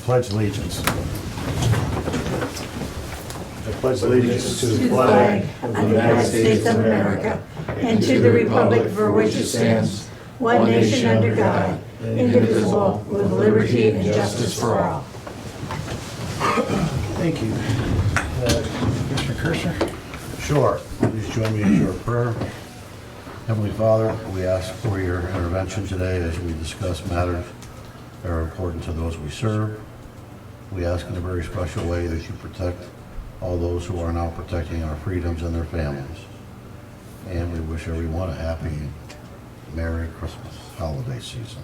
Pledge allegiance. I pledge allegiance to the flag of the United States of America and to the republic for which it stands, one nation under God, indivisible, with liberty and justice for all. Thank you. Commissioner Kirschner? Sure. Please join me in your prayer. Heavenly Father, we ask for your intervention today as we discuss matters that are important to those we serve. We ask in a very special way that you protect all those who are now protecting our freedoms and their families. And we wish everyone a happy, Merry Christmas holiday season.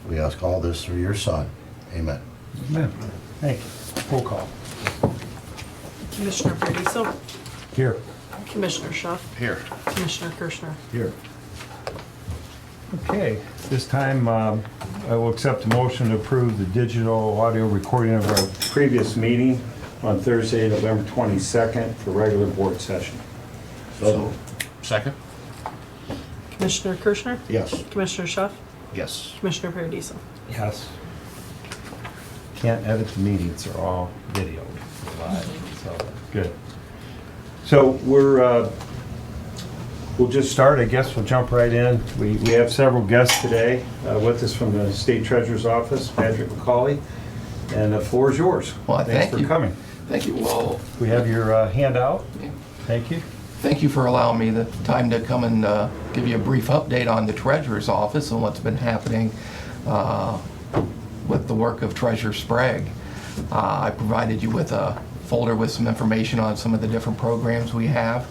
We ask all this through your Son. Amen. Amen. Thank you. Roll call. Commissioner Paradiso, Here. Commissioner Schuff, Here. Commissioner Kirschner. Here. Okay, this time I will accept a motion to approve the digital audio recording of our previous meeting on Thursday, November 22nd for regular board session. So, second? Commissioner Kirschner, Yes. Commissioner Schuff, Yes. Commissioner Paradiso. Yes. Can't edit the meetings, they're all video live, so good. So we'll just start, I guess we'll jump right in. We have several guests today with us from the State Treasurer's Office, Patrick McCauley, and the floor is yours. Well, Thanks thank for you. coming. Thank you. Well, We have your handout. yeah. Thank you. Thank you for allowing me the time to come and give you a brief update on the Treasurer's Office and what's been happening with the work of Treasurer Sprague. I provided you with a folder with some information on some of the different programs we have.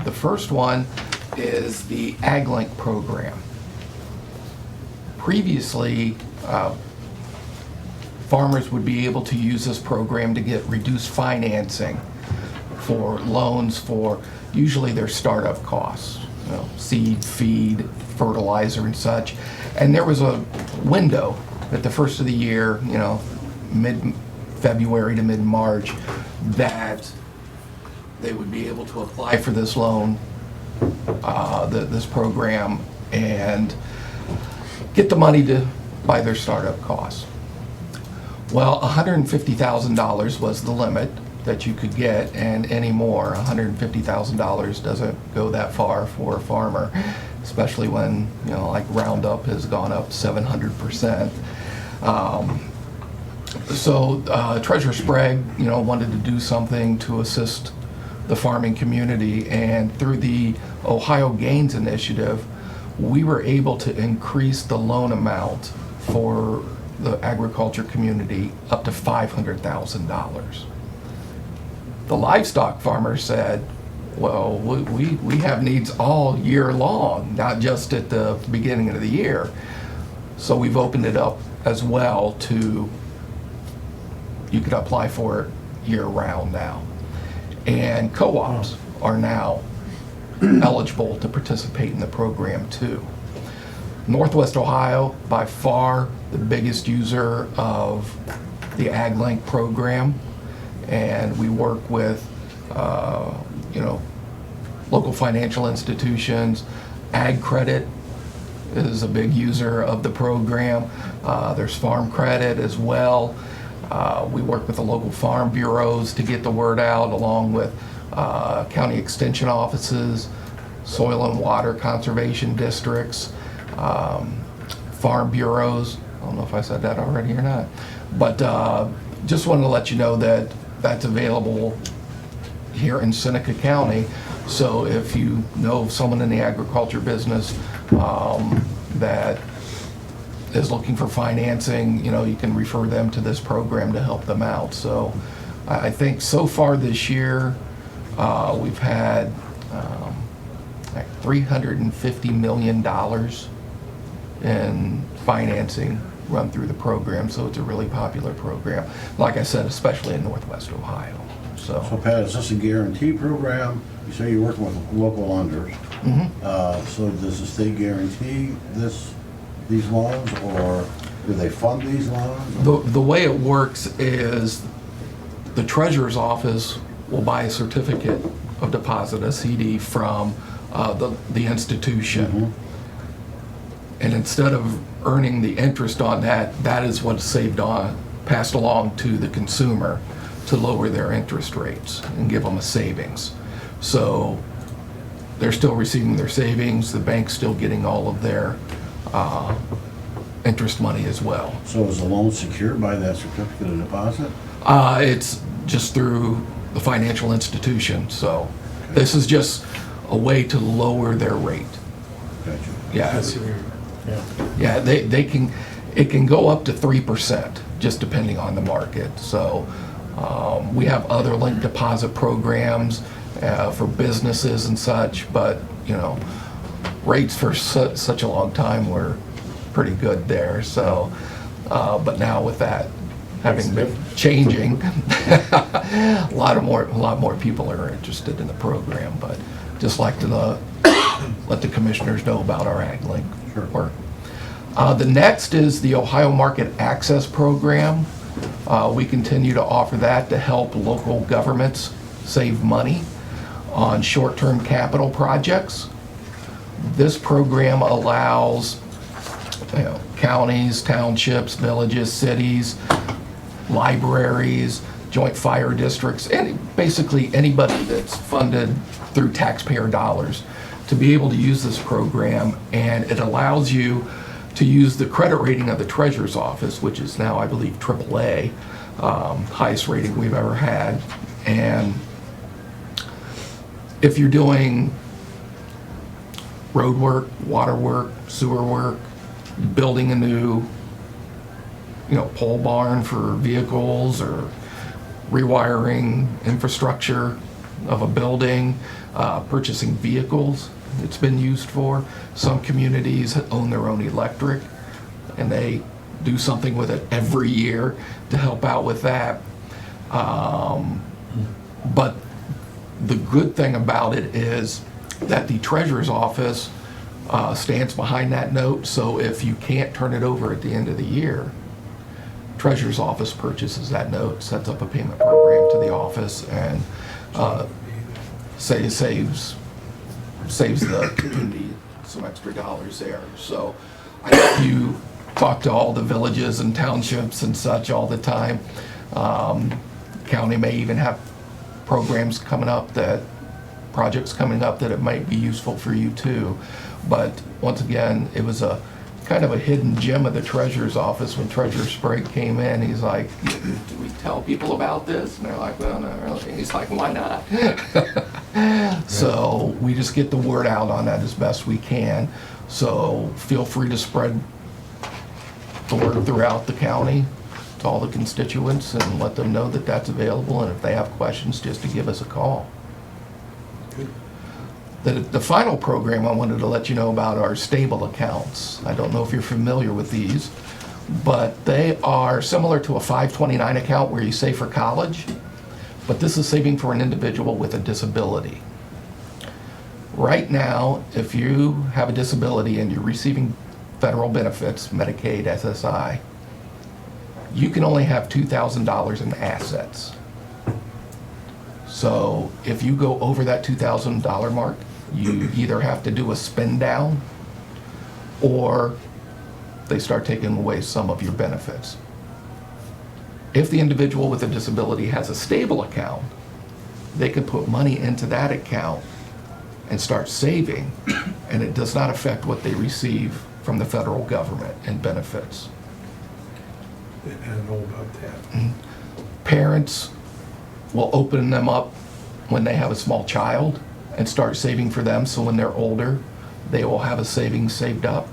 The first one is the AgLink program. Previously, farmers would be able to use this program to get reduced financing for loans for usually their startup costs, seed, feed, fertilizer and such. And there was a window at the first of the year, mid-February to mid-March, that they would be able to apply for this loan, this program, and get the money to buy their startup costs. Well, $150,000 was the limit that you could get, and any more. $150,000 doesn't go that far for a farmer, especially when, like Roundup has gone up 700%. So Treasurer Sprague, wanted to do something to assist the farming community, and through the Ohio Gains Initiative, we were able to increase the loan amount for the agriculture community up to $500,000. The livestock farmers said, well, we have needs all year long, not just at the beginning of the year. So we've opened it up as well to, you could apply for it year-round now. And co-ops are now eligible to participate in the program too. Northwest Ohio, by far the biggest user of the AgLink program, and we work with local financial institutions. Ag Credit is a big user of the program. There's Farm Credit as well. We work with the local farm bureaus to get the word out, along with county extension offices, soil and water conservation districts, farm bureaus. I don't know if I said that already or not, but just wanted to let you know that that's available here in Seneca County. So if you know someone in the agriculture business that is looking for financing, you can refer them to this program to help them out. So I think so far this year, we've had like $350 million in financing run through the program. So it's a really popular program, like I said, especially in Northwest Ohio. So Pat, is this a guarantee program? You say you're working with local lenders. So does the state guarantee these loans, or do they fund these loans? The way it works is the treasurer's office will buy a certificate of deposit, a CD, from the institution. And instead of earning the interest on that, that is what's passed along to the consumer to lower their interest rates and give them a savings. So they're still receiving their savings, the bank's still getting all of their interest money as well. So is the loan secured by that certificate of deposit? It's just through the financial institution, so this is just a way to lower their rate. Gotcha. Yeah, yeah, it can go up to 3%, just depending on the market. So we have other linked deposit programs for businesses and such, but rates for such a long time were pretty good there. So, but now with that having been changing, a lot more people are interested in the program. But just like to let the commissioners know about our AgLink work. The next is the Ohio Market Access Program. We continue to offer that to help local governments save money on short-term capital projects. This program allows counties, townships, villages, cities, libraries, joint fire districts, and basically anybody that's funded through taxpayer dollars to be able to use this program. And it allows you to use the credit rating of the Treasurer's Office, which is now, I believe, AAA, highest rating we've ever had. And if you're doing road work, water work, sewer work, building a new, pole barn for vehicles, or rewiring infrastructure of a building, purchasing vehicles it's been used for. Some communities own their own electric, and they do something with it every year to help out with that. But the good thing about it is that the Treasurer's Office stands behind that note, so if you can't turn it over at the end of the year, Treasurer's Office purchases that note, sets up a payment program to the office, and saves the community some extra dollars there. So I know you talk to all the villages and townships and such all the time. County may even have projects coming up that it might be useful for you too. But once again, it was a kind of a hidden gem of the Treasurer's Office. When Treasurer Sprague came in, he's like, do we tell people about this? And they're like, well, no, really. He's like, why not? So we just get the word out on that as best we can. So feel free to spread the word throughout the county to all the constituents and let them know that that's available. And if they have questions, just to give us a call. The final program I wanted to let you know about are stable accounts. I don't know if you're familiar with these, but they are similar to a 529 account where you save for college, but this is saving for an individual with a disability. Right now, if you have a disability and you're receiving federal benefits, Medicaid, SSI, you can only have $2,000 in assets. So if you go over that $2,000 mark, you either have to do a spend down, or they start taking away some of your benefits. If the individual with a disability has a stable account, they can put money into that account and start saving, and it does not affect what they receive from the federal government in benefits. I don't know about that. Parents will open them up when they have a small child and start saving for them, so when they're older, they will have a savings saved up.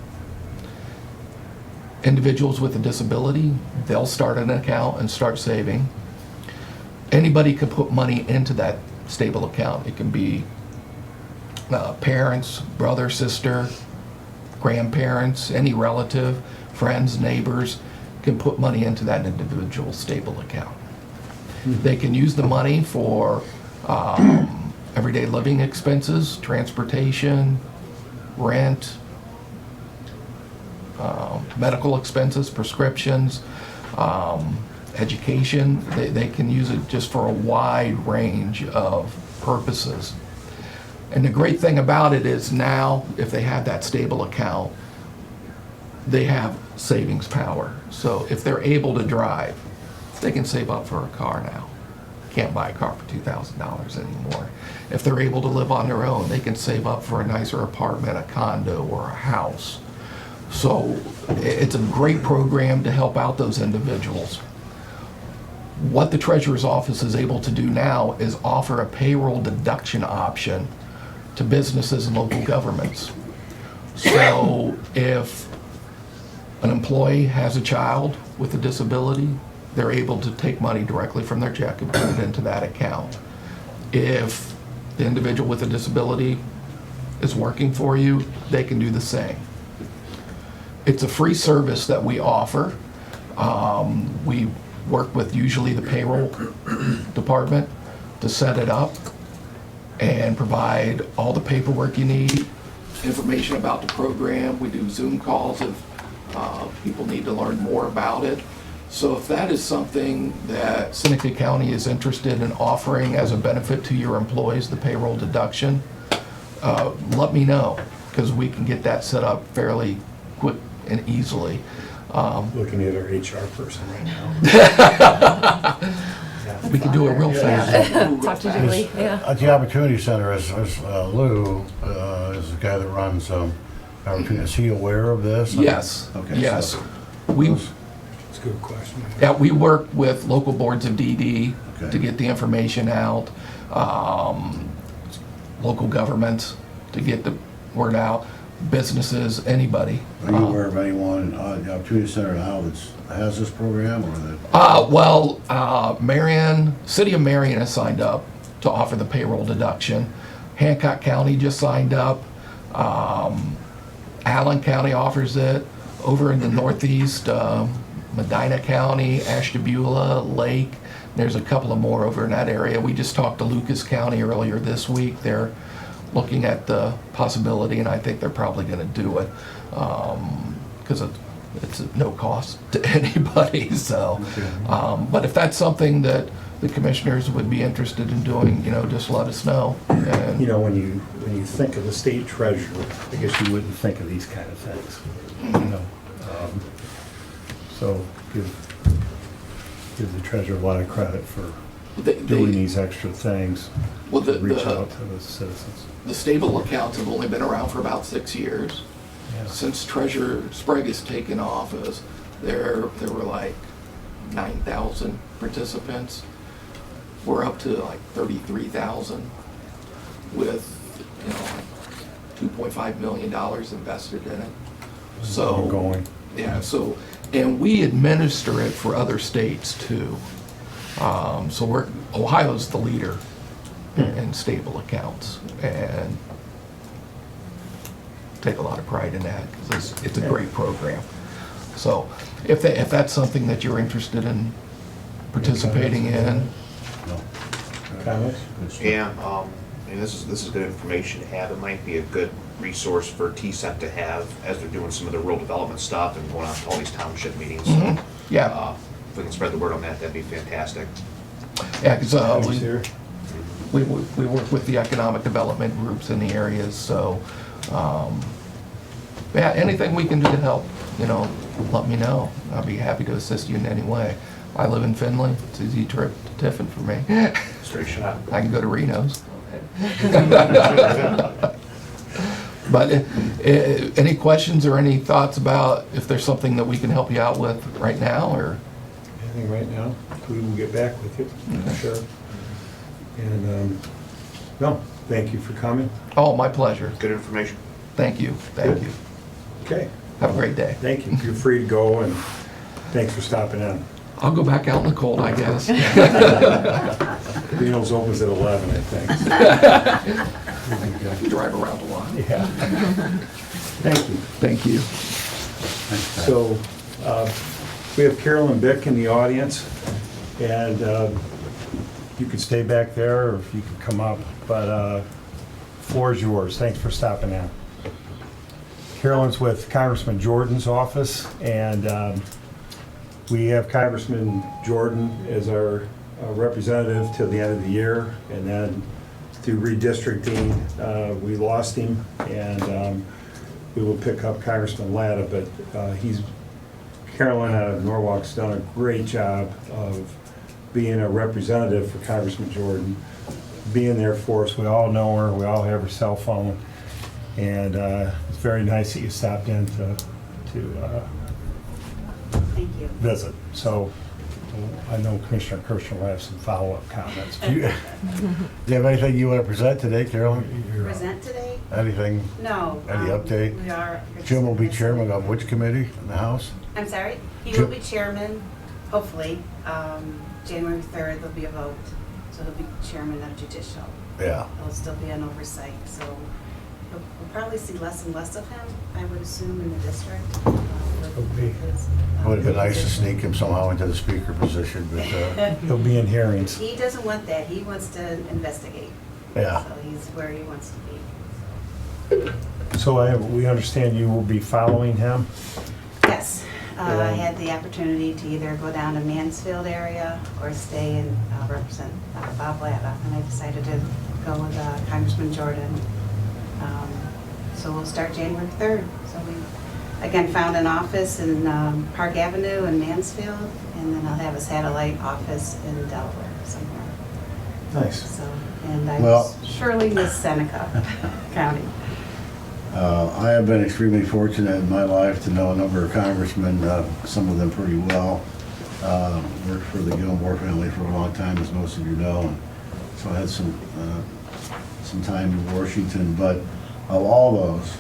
Individuals with a disability, they'll start an account and start saving. Anybody can put money into that stable account. It can be parents, brother, sister, grandparents, any relative, friends, neighbors can put money into that individual stable account. They can use the money for everyday living expenses, transportation, rent, medical expenses, prescriptions, education. They can use it just for a wide range of purposes. And the great thing about it is now, if they have that stable account, they have savings power. So if they're able to drive, they can save up for a car now. Can't buy a car for $2,000 anymore. If they're able to live on their own, they can save up for a nicer apartment, a condo, or a house. So it's a great program to help out those individuals. What the treasurer's office is able to do now is offer a payroll deduction option to businesses and local governments. So if an employee has a child with a disability, they're able to take money directly from their check and put it into that account. If the individual with a disability is working for you, they can do the same. It's a free service that we offer. We work with usually the payroll department to set it up and provide all the paperwork you need, information about the program. We do Zoom calls if people need to learn more about it. So if that is something that Seneca County is interested in offering as a benefit to your employees, the payroll deduction, let me know, because we can get that set up fairly quick and easily. Looking at our HR person right now. We can do it real fast. Talk to Julie, yeah. At the Opportunity Center, is Lou is the guy that runs Opportunity. Is he aware of this? Yes, Okay, yes. so- It's a good question. Yeah, we work with local boards of DD Okay. to get the information out, local governments to get the word out, businesses, anybody. Are you aware of anyone at the Opportunity Center now that has this program, or that? Marion, City of Marion has signed up to offer the payroll deduction. Hancock County just signed up. Allen County offers it. Over in the northeast, Medina County, Ashtabula, Lake, there's a couple of more over in that area. We just talked to Lucas County earlier this week. They're looking at the possibility, and I think they're probably going to do it because it's at no cost to anybody. So, but if that's something that the commissioners would be interested in doing, just let us know. And, You know, when you think of the state treasurer, I guess you wouldn't think of these kind of things, you know. So give the treasurer a lot of credit for doing these extra things well, to reach out to the citizens. the stable accounts have only been around for about 6 years. Yeah. Since Treasurer Sprague has taken office, there were like 9,000 participants. We're up to like 33,000 with, $2.5 million invested in it. So, Ongoing. yeah, so, and we administer it for other states too. So Ohio's the leader in stable accounts, and take a lot of pride in that because it's a great program. So if that's something that you're interested in participating in, No. Comments? Good stuff. Yeah, and this is good information to have. It might be a good resource for TSEC to have as they're doing some of the rural development stuff and going out to all these township meetings. So, yeah, if we can spread the word on that, that'd be fantastic. yeah, because Who's here? we work with the economic development groups in the areas, so, yeah, anything we can do to help, let me know. I'll be happy to assist you in any way. I live in Findlay, it's an easy trip to Tiffin for me. Straight shot. I can go to Reno's. But any questions or any thoughts about if there's something that we can help you out with right now, or? Anything right now? We will get back with you, I'm sure. And, no, thank you for coming. Oh, my pleasure. Good information. Thank you, thank you. Okay, Have a great day. thank you. You're free to go, and thanks for stopping in. I'll go back out in the cold, I guess. Reno's opens at 11, I think. Drive around a lot. Yeah. Thank you. Thank you. So, we have Carolyn Bick in the audience, and you could stay back there, or if you could come up, but floor is yours. Thanks for stopping in. Carolyn's with Congressman Jordan's office, and we have Congressman Jordan as our representative till the end of the year, and then through redistricting, we lost him, and we will pick up Congressman Latta, but he's Carolyn out of Norwalk's done a great job of being a representative for Congressman Jordan, being there for us. We all know her, we all have her cell phone, and it's very nice that you stopped in to Thank you. visit. So I know Commissioner Kirschner will have some follow-up comments. Do you have anything you want to present today, Carolyn? Present today? Anything, No. any update? We are. Jim will be chairman of which committee in the House? I'm sorry? He Jim- will be chairman, hopefully. January 3rd, there'll be a vote, so he'll be chairman of judicial. Yeah. He'll still be on oversight, so we'll probably see less and less of him, I would assume, in the district. Would have been nice to sneak him somehow into the speaker position, but, He'll be in hearings. He doesn't want that. He wants to investigate. yeah. So he's where he wants to be. So we understand you will be following him? Yes, I had the opportunity to either go down to Mansfield area or stay and represent Bob Latta, and I decided to go with Congressman Jordan. So we'll start January 3rd. So we, again, found an office in Park Avenue in Mansfield, and then I'll have a satellite office in Delaware somewhere. Nice. So, and I Well- surely miss Seneca County. I have been extremely fortunate in my life to know a number of congressmen, some of them pretty well. Worked for the Gilmore family for a long time, as most of you know, and so I had some time in Washington. But of all those,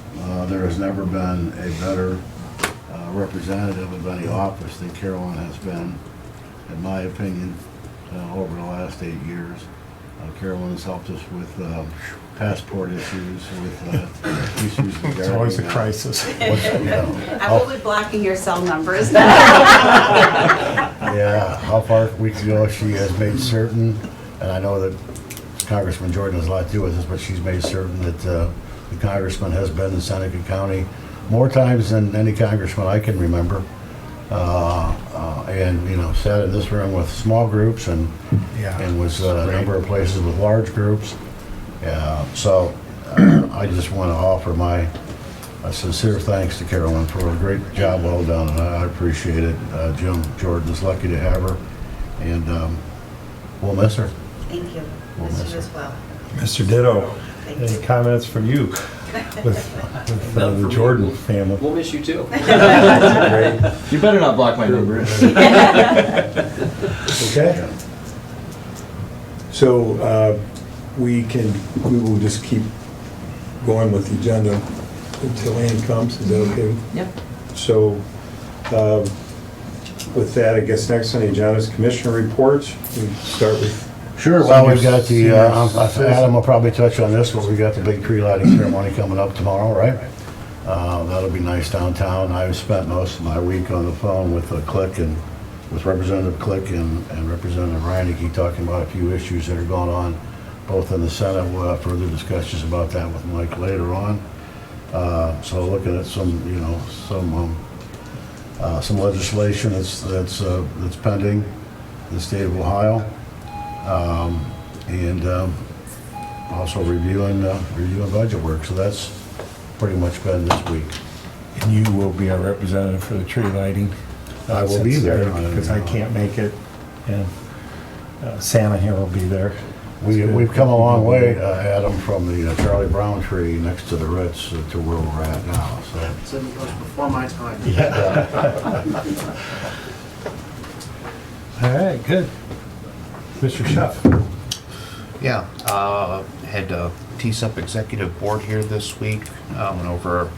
there has never been a better representative of any office than Carolyn has been, in my opinion, over the last 8 years. Carolyn has helped us with passport issues, with issues regarding... It's always a crisis. I will be blocking your cell numbers. Yeah, how far we can go, she has made certain, and I know that Congressman Jordan has a lot to do with this, but she's made certain that the congressman has been in Seneca County more times than any congressman I can remember. And, you know, sat in this room with small groups and was a number of places with large groups. So I just want to offer my sincere thanks to Carolyn for a great job well done, and I appreciate it. Jim Jordan's lucky to have her, and we'll miss her. Thank you. We'll Miss miss you her. as well. Mr. Ditto, Thank any you. comments from you with the Jordan family? We'll miss you too. Great. You better not block my number. Okay. So we will just keep going with the agenda until Ann comes. Is that okay? Yep. So with that, I guess next on the agenda is commissioner reports. We start with... Sure, well, we've got the, Adam will probably touch on this, but we've got the big tree lighting ceremony coming up tomorrow, right? That'll be nice downtown. I've spent most of my week on the phone with Click and with Representative Click and Representative Reineke talking about a few issues that are going on both in the Senate. We'll have further discussions about that with Mike later on. So looking at some, you know, some legislation that's pending in the state of Ohio. And also reviewing budget work. So that's pretty much been this week. And you will be our representative for the tree lighting. I will be there. Because I can't make it, and Santa here will be there. We've come a long way, Adam, from the Charlie Brown tree next to the Ritz to where we're at now. So It was before my time. All right, good. Mr. Schuff. Yeah, had TSEP Executive Board here this week, went over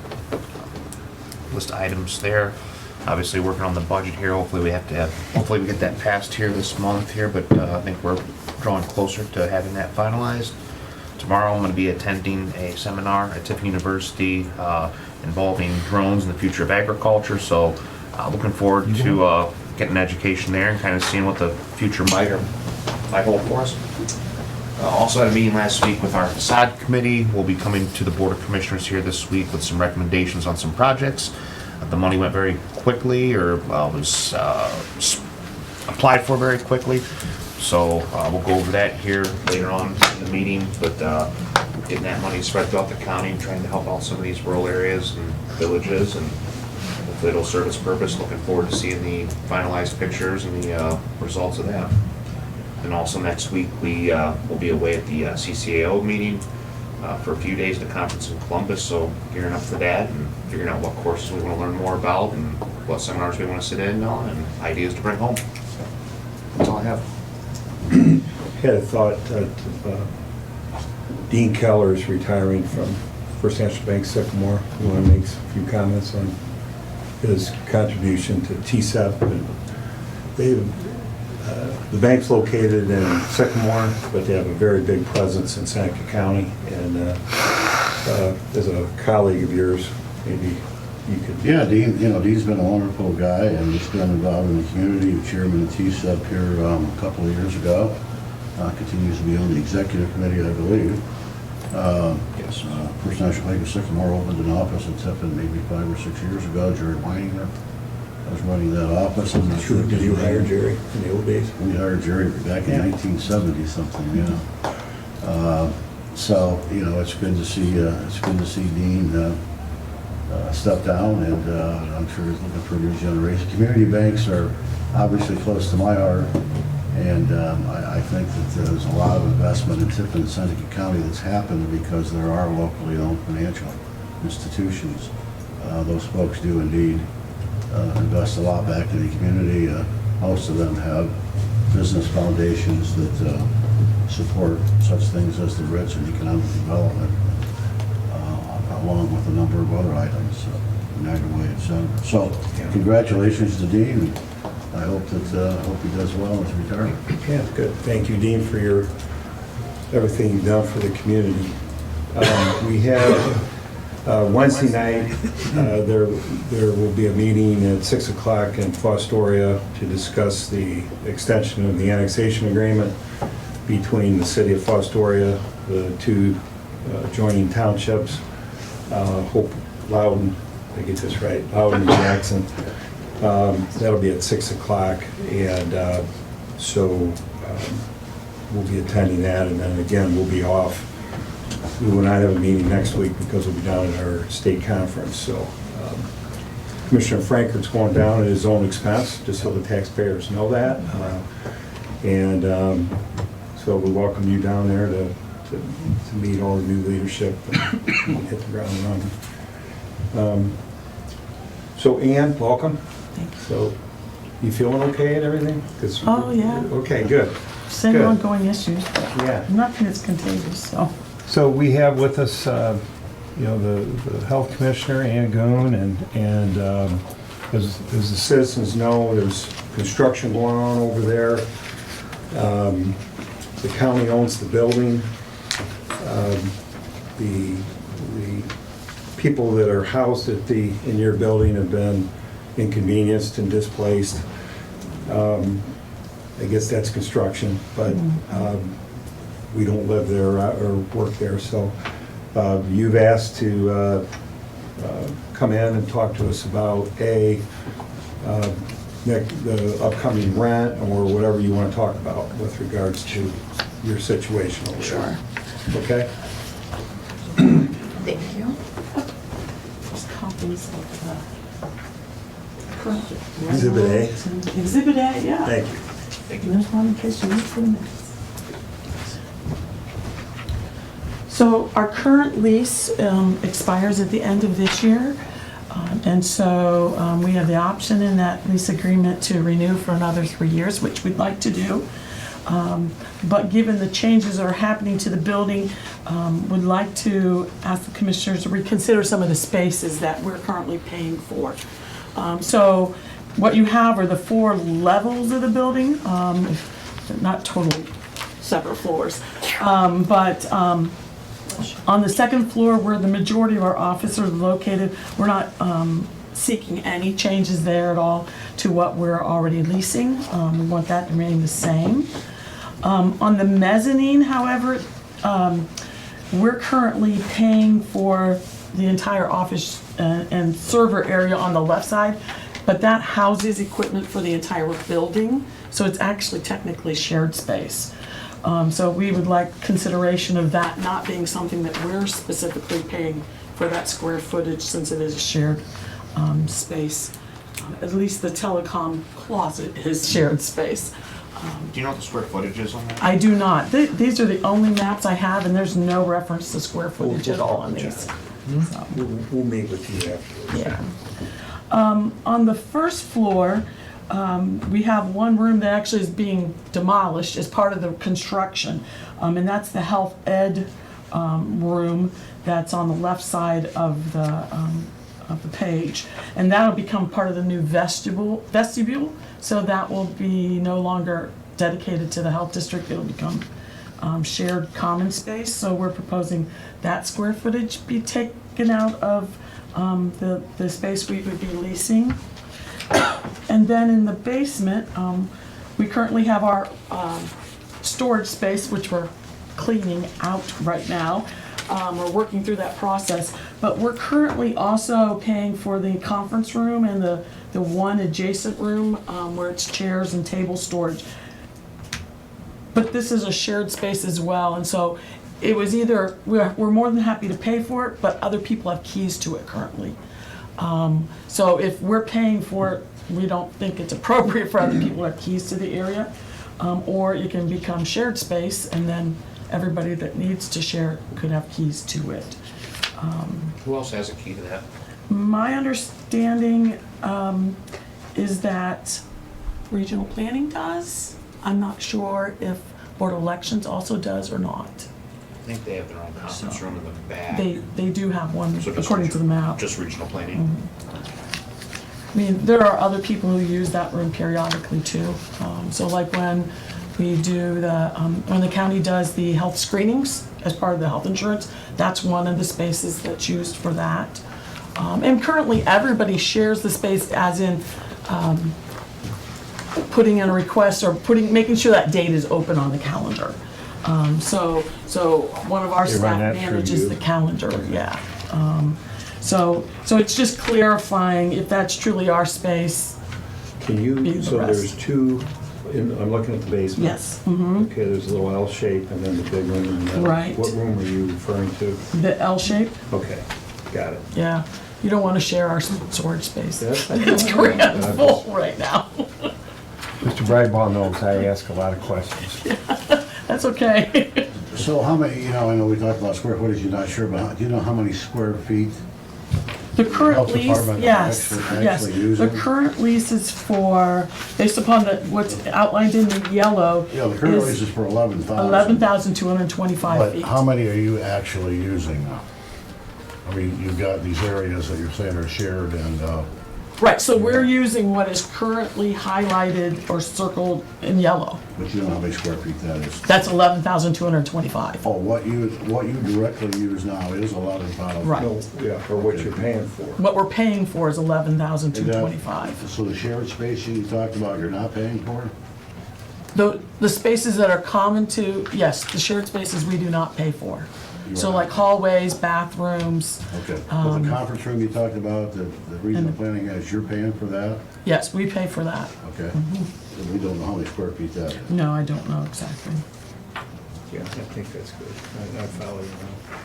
list of items there. Obviously working on the budget here, hopefully we get that passed here this month here, but I think we're drawing closer to having that finalized. Tomorrow I'm going to be attending a seminar at Tiffin University involving drones and the future of agriculture, so looking forward to getting an education there and kind of seeing what the future might hold for us. Also had a meeting last week with our facade committee. We'll be coming to the Board of Commissioners here this week with some recommendations on some projects. The money went very quickly, or was applied for very quickly. So we'll go over that here later on in the meeting, but getting that money spread throughout the county and trying to help out some of these rural areas and villages, and hopefully hopefully it'll serve its purpose. Looking forward to seeing the finalized pictures and the results of that. And also next week, we will be away at the CCAO meeting for a few days at a conference in Columbus, so gearing up for that and figuring out what courses we want to learn more about and what seminars we want to sit in on and ideas to bring home. That's all I have. Had a thought that Dean Keller is retiring from First National Bank Sycamore. You want to make a few comments on his contribution to TCEP? And the bank's located in Sycamore, but they have a very big presence in Seneca County. And as a colleague of yours, maybe you could... Yeah, Dean, Dean's been a wonderful guy and just been involved in the community, chairman of TCEP here a couple of years ago. Continues to be on the executive committee, I believe. Yes. First National Bank of Sycamore opened an office in Tiffin maybe 5 or 6 years ago. Jerry Weininger was running that office. I'm not sure. Did you hire Jerry in the old days? We hired Jerry back in 1970 something, yeah. So it's good to see Dean step down, and I'm sure he's looking for a new generation. Community banks are obviously close to my heart, and I think that there's a lot of investment in Tiffin and Seneca County that's happened because there are locally owned financial institutions. Those folks do indeed invest a lot back in the community. Most of them have business foundations that support such things as the RITS and economic development, along with a number of other items, United Way, etc. So, congratulations to Dean, and I hope he does well in his retirement. Yeah, good. Thank you, Dean, for everything you've done for the community. We have Wednesday night, there will be a meeting at 6 o'clock in Fostoria to discuss the extension of the annexation agreement between the city of Fostoria, the two adjoining townships, Hope Loudon, I get this right, Loudon and Jackson. That'll be at 6 o'clock, and so we'll be attending that, and then again, we'll be off. We will not have a meeting next week because we'll be down at our state conference, so Commissioner Frankert's going down at his own expense, just so the taxpayers know that. So we welcome you down there to meet all the new leadership and hit the ground running. So Ann, welcome. Thank you. So you feeling okay and everything? 'Cause- Oh, yeah. Okay, good. Same Good. ongoing issues, but Yeah. nothing that's contagious, so. So we have with us, the health commissioner, Ann Goon, and as the citizens know, there's construction going on over there. The county owns the building. The people that are housed in your building have been inconvenienced and displaced. I guess that's construction, but we don't live there or work there, so you've asked to come in and talk to us about the upcoming rent or whatever you want to talk about with regards to your situation over there. Sure. Okay? Thank you. Just copies of the Exhibit A? Exhibit A, yeah. Thank you. There's one in case you need for the minutes. So our current lease expires at the end of this year. And so we have the option in that lease agreement to renew for another 3 years, which we'd like to do. But given the changes that are happening to the building, would like to ask the commissioners to reconsider some of the spaces that we're currently paying for. So what you have are the 4 levels of the building, not totally separate floors. But on the second floor, where the majority of our offices are located, we're not seeking any changes there at all to what we're already leasing. We want that to remain the same. On the mezzanine, however, we're currently paying for the entire office and server area on the left side, but that houses equipment for the entire building, so it's actually technically shared space. So we would like consideration of that not being something that we're specifically paying for that square footage, since it is a shared space. At least the telecom closet is shared space. Do you know what the square footage is on that? I do not. These are the only maps I have, and there's no reference to square footage at all on these. So, We'll meet with you afterwards. yeah. On the first floor, we have one room that actually is being demolished as part of the construction, and that's the health ed room that's on the left side of the page, and that'll become part of the new vestibule. So that will be no longer dedicated to the health district. It'll become shared common space. So we're proposing that square footage be taken out of the space we would be leasing. And then in the basement, we currently have our storage space, which we're cleaning out right now. We're working through that process, but we're currently also paying for the conference room and the one adjacent room where it's chairs and table storage. But this is a shared space as well, and so it was either, we're more than happy to pay for it, but other people have keys to it currently. So if we're paying for it, we don't think it's appropriate for other people to have keys to the area. Or it can become shared space, and then everybody that needs to share could have keys to it. Who else has a key to that? My understanding is that regional planning does. I'm not sure if Board of Elections also does or not. I think they have their own conference room in the back. They do have one, So just according to the map. Just regional planning. I mean, there are other people who use that room periodically too. So like when we do when the county does the health screenings as part of the health insurance, that's one of the spaces that's used for that. And currently, everybody shares the space, as in putting in a request or making sure that date is open on the calendar. So one of our They run staff that through manages you? the calendar, yeah. So it's just clarifying if that's truly our space. Can Be you, the so rest. there's two, I'm looking at the basement. Yes, mhm. Okay, there's a little L shape and then the big room in the middle. Right. What room are you referring to? The L shape, Okay, got it. yeah. You don't want to share our storage space. That's- It's grand full right now. Mr. Bragbaugh knows I ask a lot of questions. That's okay. So how many, I know we talked about square footage, you're not sure, but do you know how many square feet? The current Health lease, department yes, actually yes. using? The current lease is for, based upon what's outlined in the yellow, Yeah, the current is lease is for 11,000. 11,225 But feet. how many are you actually using now? I mean, you've got these areas that you're saying are shared and, Right, so we're using what is currently highlighted or circled in yellow. but you don't know how many square feet that is. That's 11,225. Oh, what you directly use now is 11,000. Right. No, yeah, or what you're paying for. What we're paying for is 11,225. So the shared space you talked about, you're not paying for? The spaces that are common to, yes, the shared spaces we do not pay for. You So are like not. hallways, bathrooms, Okay. But the conference room you talked about, the regional planning has, you're paying for that? yes, we pay for that. Okay. And we don't know how many square feet that is. No, I don't know exactly. Yeah, I think that's good. I follow you now.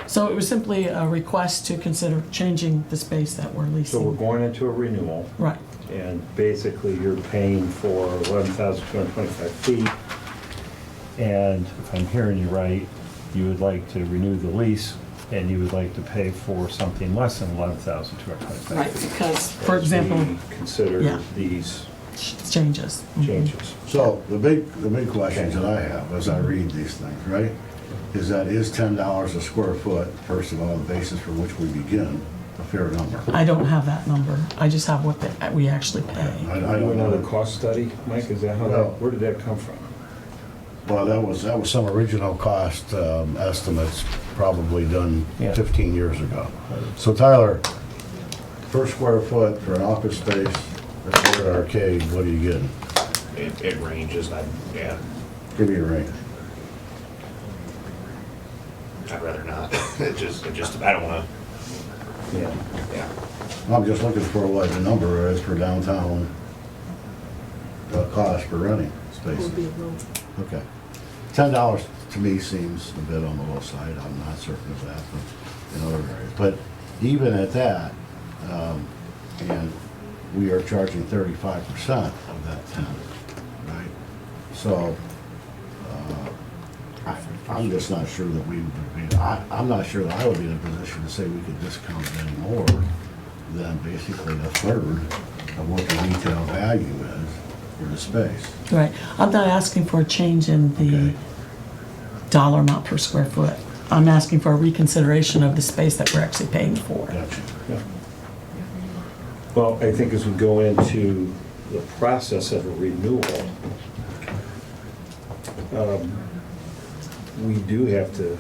So it was simply a request to consider changing the space that we're So we're leasing. going into a renewal, Right, and basically you're paying for 11,225 feet. And if I'm hearing you right, you would like to renew the lease, and you would like to pay for something less than 11,225. right, because, for as example, we consider Yeah. these changes. Mhm. changes. So the big questions that I have as I read these things, right, is $10 a square foot, first of all, the basis from which we begin, a fair number? I don't have that number. I just have what we actually I pay. I Do don't another know. cost study, Mike, is that how No. where did that come from? Well, that was some original cost estimates probably done Yeah. 15 years ago. So Tyler, per square foot for an office space, at an arcade, what are you getting? It ranges, yeah, Give me a range. I'd rather not. It just, I don't wanna, Yeah. yeah. I'm just looking for what the number is for downtown cost for renting space. Would be a little- Okay. $10 to me seems a bit on the low side. I'm not certain of that, but in other areas. But even at that, and we are charging 35% of that 10, right? So, I'm just not sure that we would be, I'm not sure that I would be in a position to say we could discount it any more than basically a third of what the retail value is for the space. Right. I'm not asking for a change in the Okay. dollar amount per square foot. I'm asking for a reconsideration of the space that we're actually paying for. Gotcha. Yeah. Well, I think as we go into the process of a renewal, we do have to,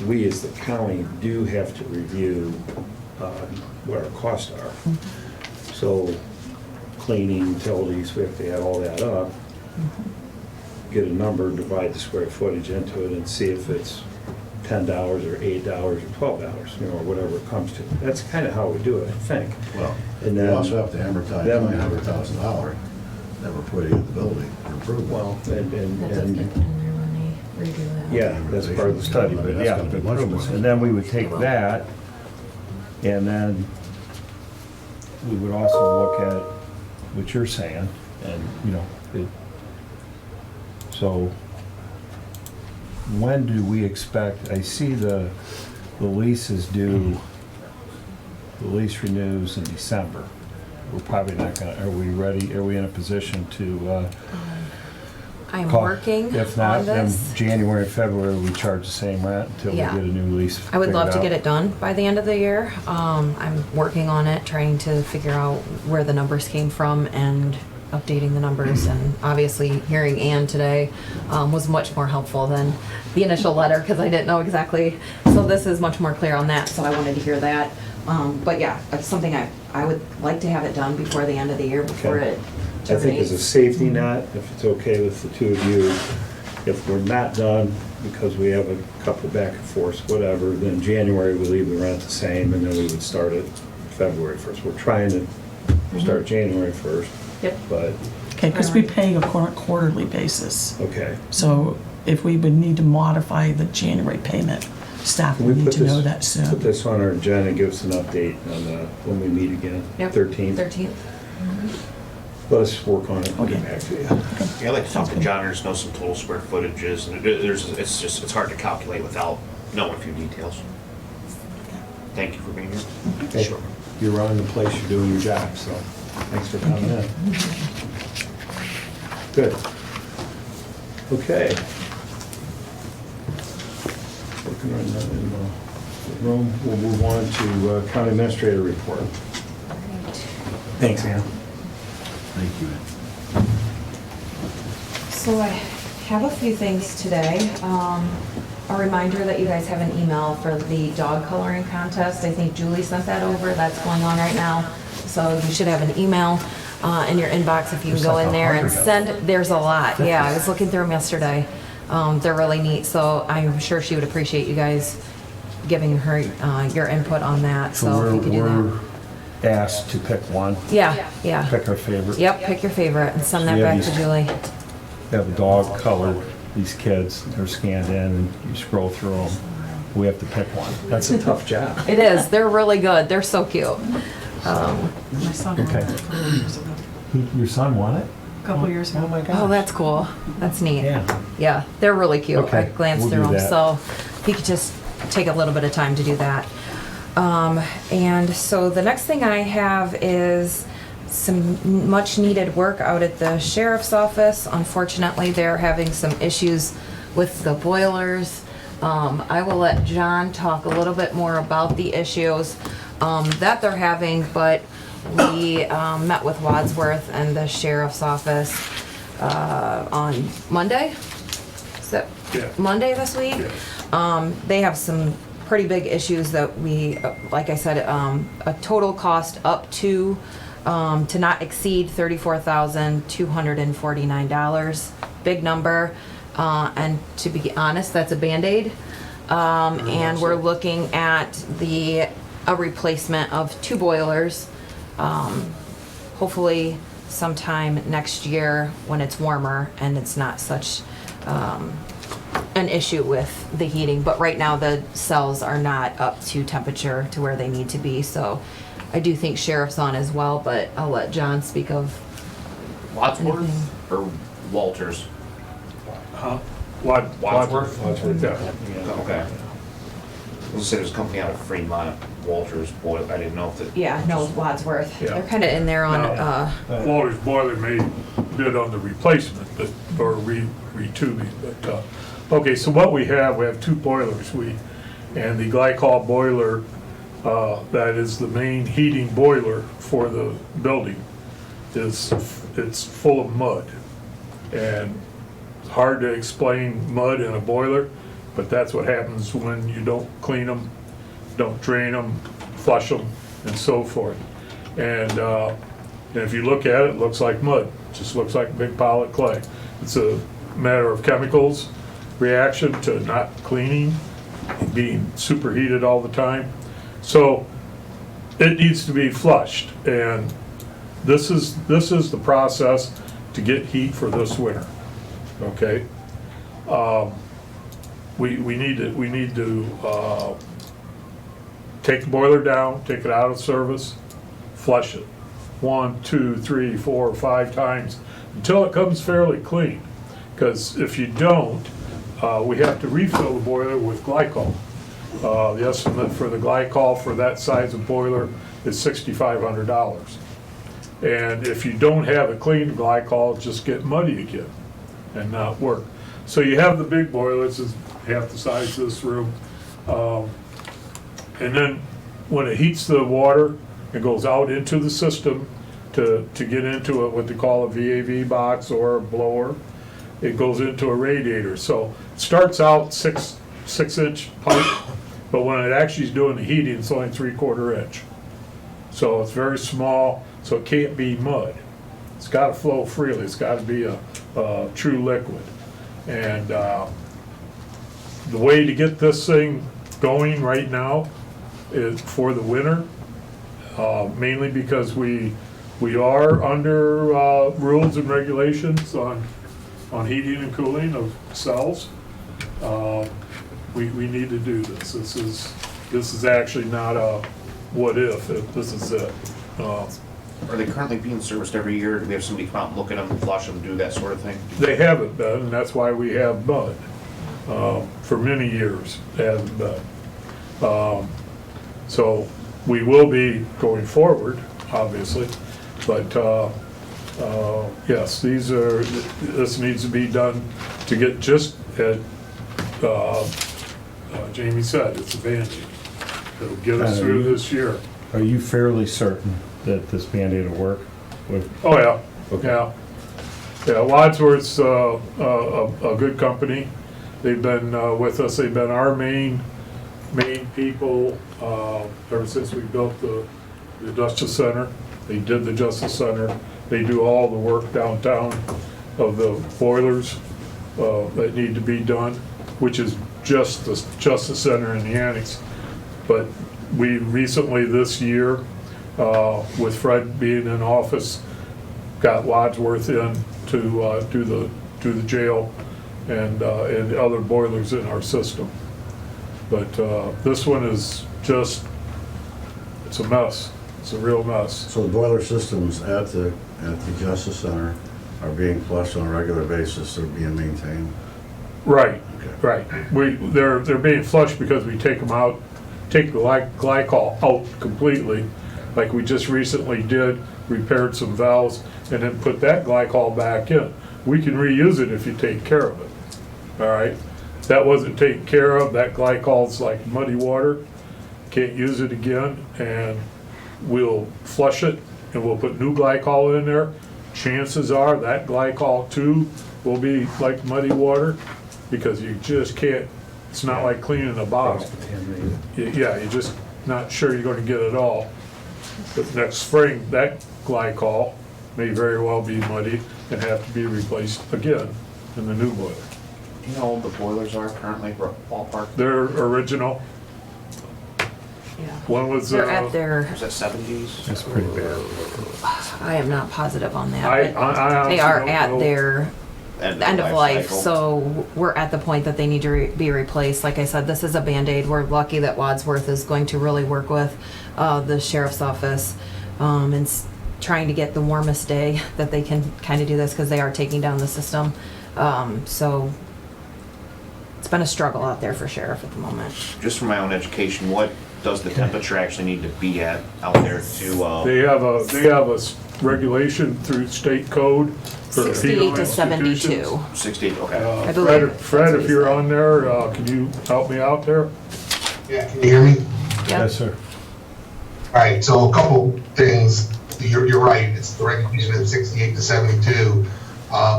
we as the county do have to review what our costs are. So cleaning, utilities, we have to add all that up, get a number, divide the square footage into it, and see if it's $10 or $8 or $12, you know, or whatever it comes to. That's kind of how we do it, I think. Well, And we then- also have to amortize then- $900,000 that we're putting in the building for improvement. Well, That's what's getting in there when they redo that. yeah, that's part of the study, but That's yeah, gonna be the much improvements. more. And then we would take that, and then we would also look at what you're saying, and, you know, so when do we expect, I see the lease is due, the lease renews in December. We're probably not gonna, are we ready, are we in a position to, I'm call- working if not, on then this. January, February, we charge the same rent until we Yeah. get a new lease I would love to figured get out. it done by the end of the year. I'm working on it, trying to figure out where the numbers came from and updating the numbers. And obviously, hearing Ann today was much more helpful than the initial letter because I didn't know exactly. So this is much more clear on that, so I wanted to hear that. But yeah, it's something I would like to have it done before the end of the year, before Okay. it I think as a terminates. safety net, if it's okay with the two of you, if we're not done because we have a couple back and forth, whatever, then January we leave the rent the same and then we would start it February 1st. We're trying to start January 1st, Yep. but, Okay, because we pay on a quarterly basis. okay. So if we would need to modify the January payment, staff Can would we need put to know this, that put soon. this on our agenda and give us an update on when we meet again? Yep. 13th? 13th. Let us work on it, we'll get back to you. Yeah, I'd like to talk to John, or just know some total square footages, and it's hard to calculate without knowing a few details. Thank you for being here. Okay. Sure. You're running the place, you're doing your job, so thanks for coming in. Good. Okay. Working on that in the room, we'll move on to county administrator report. Thanks, Ann. Thank you. So I have a few things today. A reminder that you guys have an email for the dog coloring contest. I think Julie sent that over. That's going on right now. So you should have an email in your inbox if you can go in there and send. There's a lot. Yeah, I was looking through them yesterday. They're really neat. So I'm sure she would appreciate you guys giving her your input on that. So if you could do that. We're asked to pick one, Yeah, yeah. pick our favorite. Yep, pick your favorite and send that Yeah, back to these- Julie. Have a dog colored, these kids, they're scanned in and you scroll through them. We have to pick one. That's a tough job. It is. They're really good. They're so cute. My son won Okay. it a couple years ago. Your son won it? A couple years ago. Oh my gosh. Oh, that's cool. That's neat. Yeah. Yeah, they're really cute. I Okay, glanced we'll through do them, that. so he could just take a little bit of time to do that. And so the next thing I have is some much needed work out at the sheriff's office. Unfortunately, they're having some issues with the boilers. I will let John talk a little bit more about the issues that they're having, but we met with Wadsworth and the sheriff's office on Monday. Is that Monday this week? They have some pretty big issues that we, like I said, a total cost up to not exceed $34,249. Big number. And to be honest, that's a Band-Aid. And we're looking at a replacement of 2 boilers. Hopefully sometime next year when it's warmer and it's not such an issue with the heating, but right now the cells are not up to temperature to where they need to be, so I do think sheriff's on as well, but I'll let John speak of. Wadsworth or Walters? Wadsworth, yeah. Okay. I was gonna say there's a company out of Fremont, Walters Boyle. I didn't know if it. Yeah, no, Wadsworth. Yeah. They're kinda in there on, Walters Boiler may bid on the replacement, but, or retubing, but, okay, so what we have 2 boilers, and the glycol boiler, that is the main heating boiler for the building, it's full of mud. And it's hard to explain mud in a boiler, but that's what happens when you don't clean them, don't drain them, flush them, and so forth. And if you look at it, it looks like mud. It just looks like a big pile of clay. It's a matter of chemicals, reaction to not cleaning, being superheated all the time. So it needs to be flushed, and this is the process to get heat for this winter. Okay, we need to take the boiler down, take it out of service, flush it 1, 2, 3, 4, 5 times until it comes fairly clean. Because if you don't, we have to refill the boiler with glycol. The estimate for the glycol for that size of boiler is $6,500. And if you don't have it cleaned, glycol just get muddy again and not work. So you have the big boiler, this is half the size of this room. And then when it heats the water, it goes out into the system to get into what they call a VAV box or a blower. It goes into a radiator. So it starts out 6-inch pipe, but when it actually is doing the heating, it's only 3/4 inch. So it's very small, so it can't be mud. It's got to flow freely. It's got to be a true liquid. And the way to get this thing going right now is for the winter, mainly because we are under rules and regulations on heating and cooling of cells. We need to do this. This is actually not a what if this is it. Are they currently being serviced every year? Do we have somebody come out and look at them, flush them, do that sort of thing? They haven't been, and that's why we have mud. For many years, it hasn't been. So we will be going forward, obviously, but yes, this needs to be done to get just at, Jamie said, it's a Band-Aid. It'll get us through this year. Are you fairly certain that this Band-Aid will work? Oh, yeah, Okay. yeah. Yeah, Wadsworth's a good company. They've been with us, they've been our main people ever since we built the Justice Center. They did the Justice Center. They do all the work downtown of the boilers that need to be done, which is just the Justice Center and the annex. But we recently this year, with Fred being in office, got Wadsworth in to do the jail and other boilers in our system. But this one is just, it's a mess. It's a real mess. So the boiler systems at the Justice Center are being flushed on a regular basis, they're being maintained? Right, Okay. right. They're being flushed because we take them out, take the glycol out completely, like we just recently did, repaired some valves, and then put that glycol back in. We can reuse it if you take care of it, all right? That wasn't taken care of, that glycol's like muddy water, can't use it again, and we'll flush it, and we'll put new glycol in there. Chances are that glycol too will be like muddy water, because you just can't, it's not like cleaning a bottle. Yeah, you're just not sure you're gonna get it all. But next spring, that glycol may very well be muddy and have to be replaced again in the new boiler. Do you know how old the boilers are currently, ballpark? They're original. yeah. One was, They're at their, Was that 70s? That's pretty bad. I am not positive on that, I but honestly they are don't at know. their end of life, cycle. so we're at the point that they need to be replaced. Like I said, this is a Band-Aid. We're lucky that Wadsworth is going to really work with the sheriff's office and trying to get the warmest day that they can kind of do this, because they are taking down the system. So it's been a struggle out there for sheriff at the moment. Just for my own education, what does the temperature actually need to be at out there to, They have a regulation through state code for 68 penal to institutions. 72. 68, okay. I Fred, believe Fred, that's if what you're he on there, can you help me out there? Yeah, can you hear me? Yeah. Yes, sir. All right, so a couple things. You're right, it's the regulation of 68 to 72.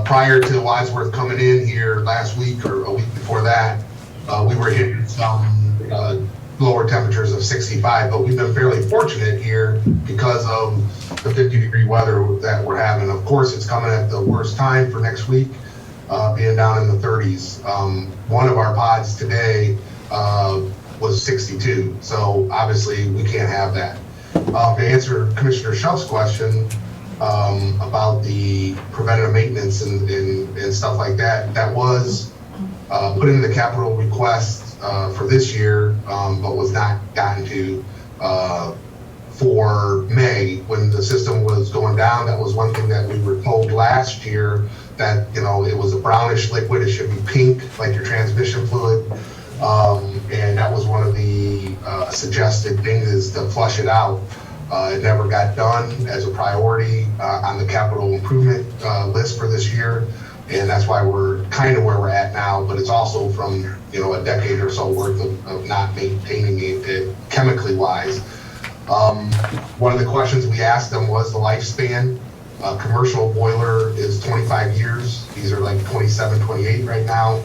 Prior to Wadsworth coming in here last week or a week before that, we were hitting some lower temperatures of 65, but we've been fairly fortunate here because of the 50-degree weather that we're having. Of course, it's coming at the worst time for next week, being down in the 30s. One of our pods today was 62, so obviously we can't have that. To answer Commissioner Schuff's question about the preventative maintenance and stuff like that, that was put in the capital request for this year, but was not gotten to for May when the system was going down. That was one thing that we were told last year, that, you know, it was a brownish liquid, it should be pink like your transmission fluid. And that was one of the suggested things, is to flush it out. It never got done as a priority on the capital improvement list for this year. And that's why we're kind of where we're at now, but it's also from, you know, a decade or so worth of not maintaining it chemically wise. One of the questions we asked them was the lifespan. Commercial boiler is 25 years. These are like 27, 28 right now.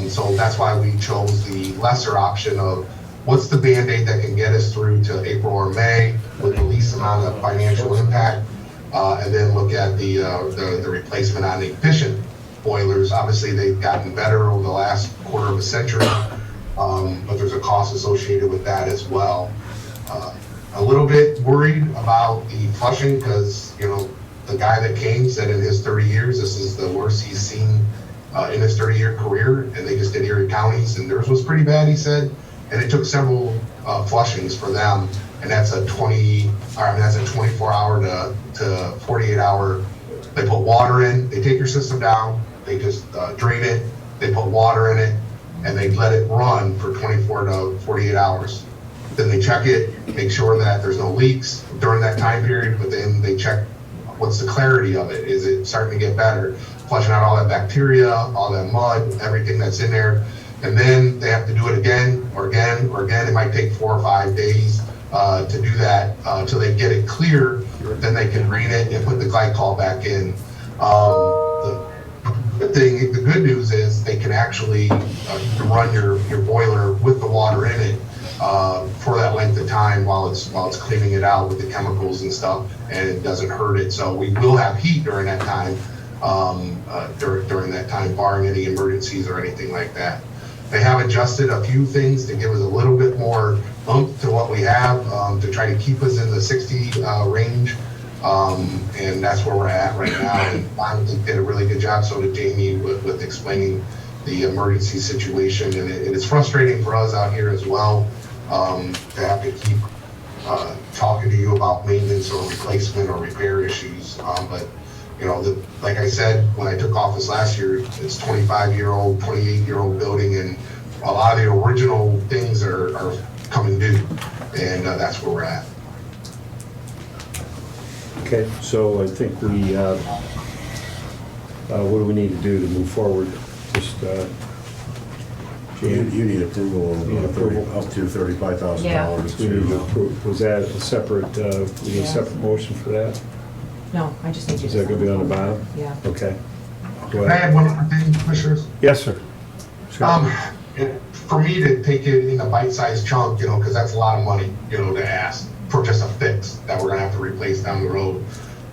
So that's why we chose the lesser option of what's the Band-Aid that can get us through to April or May with the least amount of financial impact, and then look at the replacement on the efficient boilers. Obviously, they've gotten better over the last quarter of a century, but there's a cost associated with that as well. A little bit worried about the flushing because, you know, the guy that came said in his 30 years, this is the worst he's seen in his 30-year career, and they just did Erie counties, and theirs was pretty bad, he said. And it took several flushings for them, and that's a 24-hour to 48-hour. They put water in, they take your system down, they just drain it, they put water in it, and they let it run for 24 to 48 hours. Then they check it, make sure that there's no leaks during that time period, but then they check what's the clarity of it. Is it starting to get better? Flushing out all that bacteria, all that mud, everything that's in there. And then they have to do it again or again or again. It might take 4 or 5 days to do that until they get it clear. Then they can drain it and put the glycol back in. The good news is they can actually run your boiler with the water in it for that length of time while it's cleaning it out with the chemicals and stuff, and it doesn't hurt it. So we will have heat during that time, during that time, barring any emergencies or anything like that. They have adjusted a few things to give us a little bit more oomph to what we have, to try to keep us in the 60 range. And that's where we're at right now. And Don did a really good job, so did Jamie, with explaining the emergency situation. And it is frustrating for us out here as well, to have to keep talking to you about maintenance or replacement or repair issues. But you know, like I said, when I took office last year, it's 25-year-old, 28-year-old building, and a lot of the original things are coming due, and that's where we're at. Okay, so I think we, what do we need to do to move forward? Just, You need approval Need of approval. up to $35,000. Yeah. we need to approve, was that a separate, we need a separate motion for that? No, I just need you to. Is that gonna be on the bottom? Yeah. Okay. Go Can I ahead. add one more thing, Commissioners? Yes, sir. For me to take it in a bite-sized chunk, you know, because that's a lot of money, you know, to ask for just a fix that we're gonna have to replace down the road.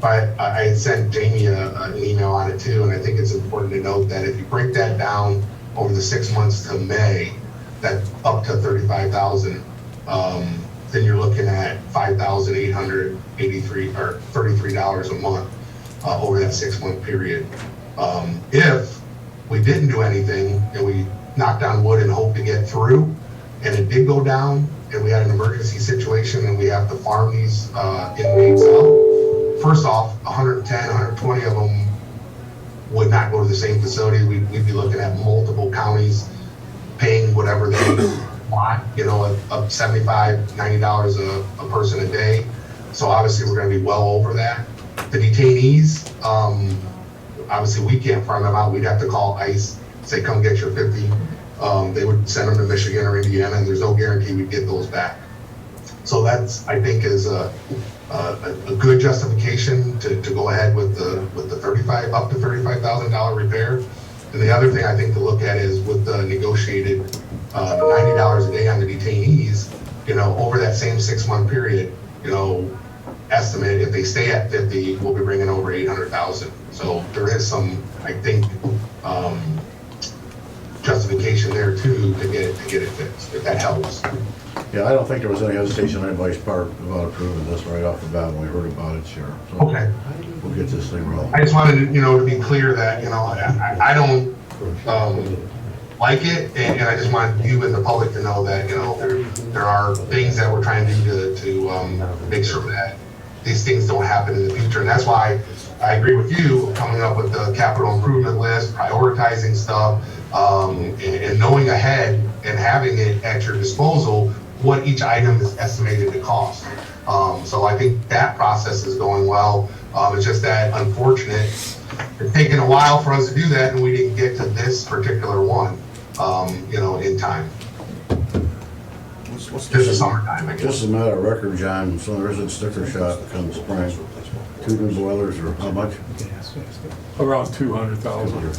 But I had sent Jamie an email on it too, and I think it's important to note that if you break that down over the 6 months to May, that up to 35,000, then you're looking at $5,883 or $33 a month over that 6 month period. If we didn't do anything and we knocked on wood and hoped to get through, and it did go down, and we had an emergency situation and we have to farm these inmates out, first off, 110, 120 of them would not go to the same facility. We'd be looking at multiple counties paying whatever they want, you know, of $75, $90 a person a day. So obviously we're gonna be well over that. The detainees, obviously we can't farm them out. We'd have to call ICE, say, come get your 50. They would send them to Michigan or Indiana, and there's no guarantee we'd get those back. So that's, I think, is a good justification to go ahead with the up to $35,000 repair. And the other thing I think to look at is with the negotiated $90 a day on the detainees, you know, over that same 6-month period, you know, estimate if they stay at 50, we'll be bringing over 800,000. So there is some, I think, justification there too to get it fixed, if that helps. Yeah, I don't think there was any hesitation on anybody's part about approving this right off the bat when we heard about it, Sheriff. So Okay. we'll get this thing rolling. I just wanted to, you know, to be clear that, you know, I don't like it, and I just want you and the public to know that, you know, there are things that we're trying to do to make sure that these things don't happen in the future. And that's why I agree with you, coming up with the capital improvement list, prioritizing stuff, and knowing ahead and having it at your disposal what each item is estimated to cost. So I think that process is going well. It's just that unfortunate, it's taken a while for us to do that, and we didn't get to this particular one, you know, in time. Just the summertime, I guess. Just as a matter of record, John, so there isn't sticker shock come spring. 2 new boilers or how much? Around 200,000.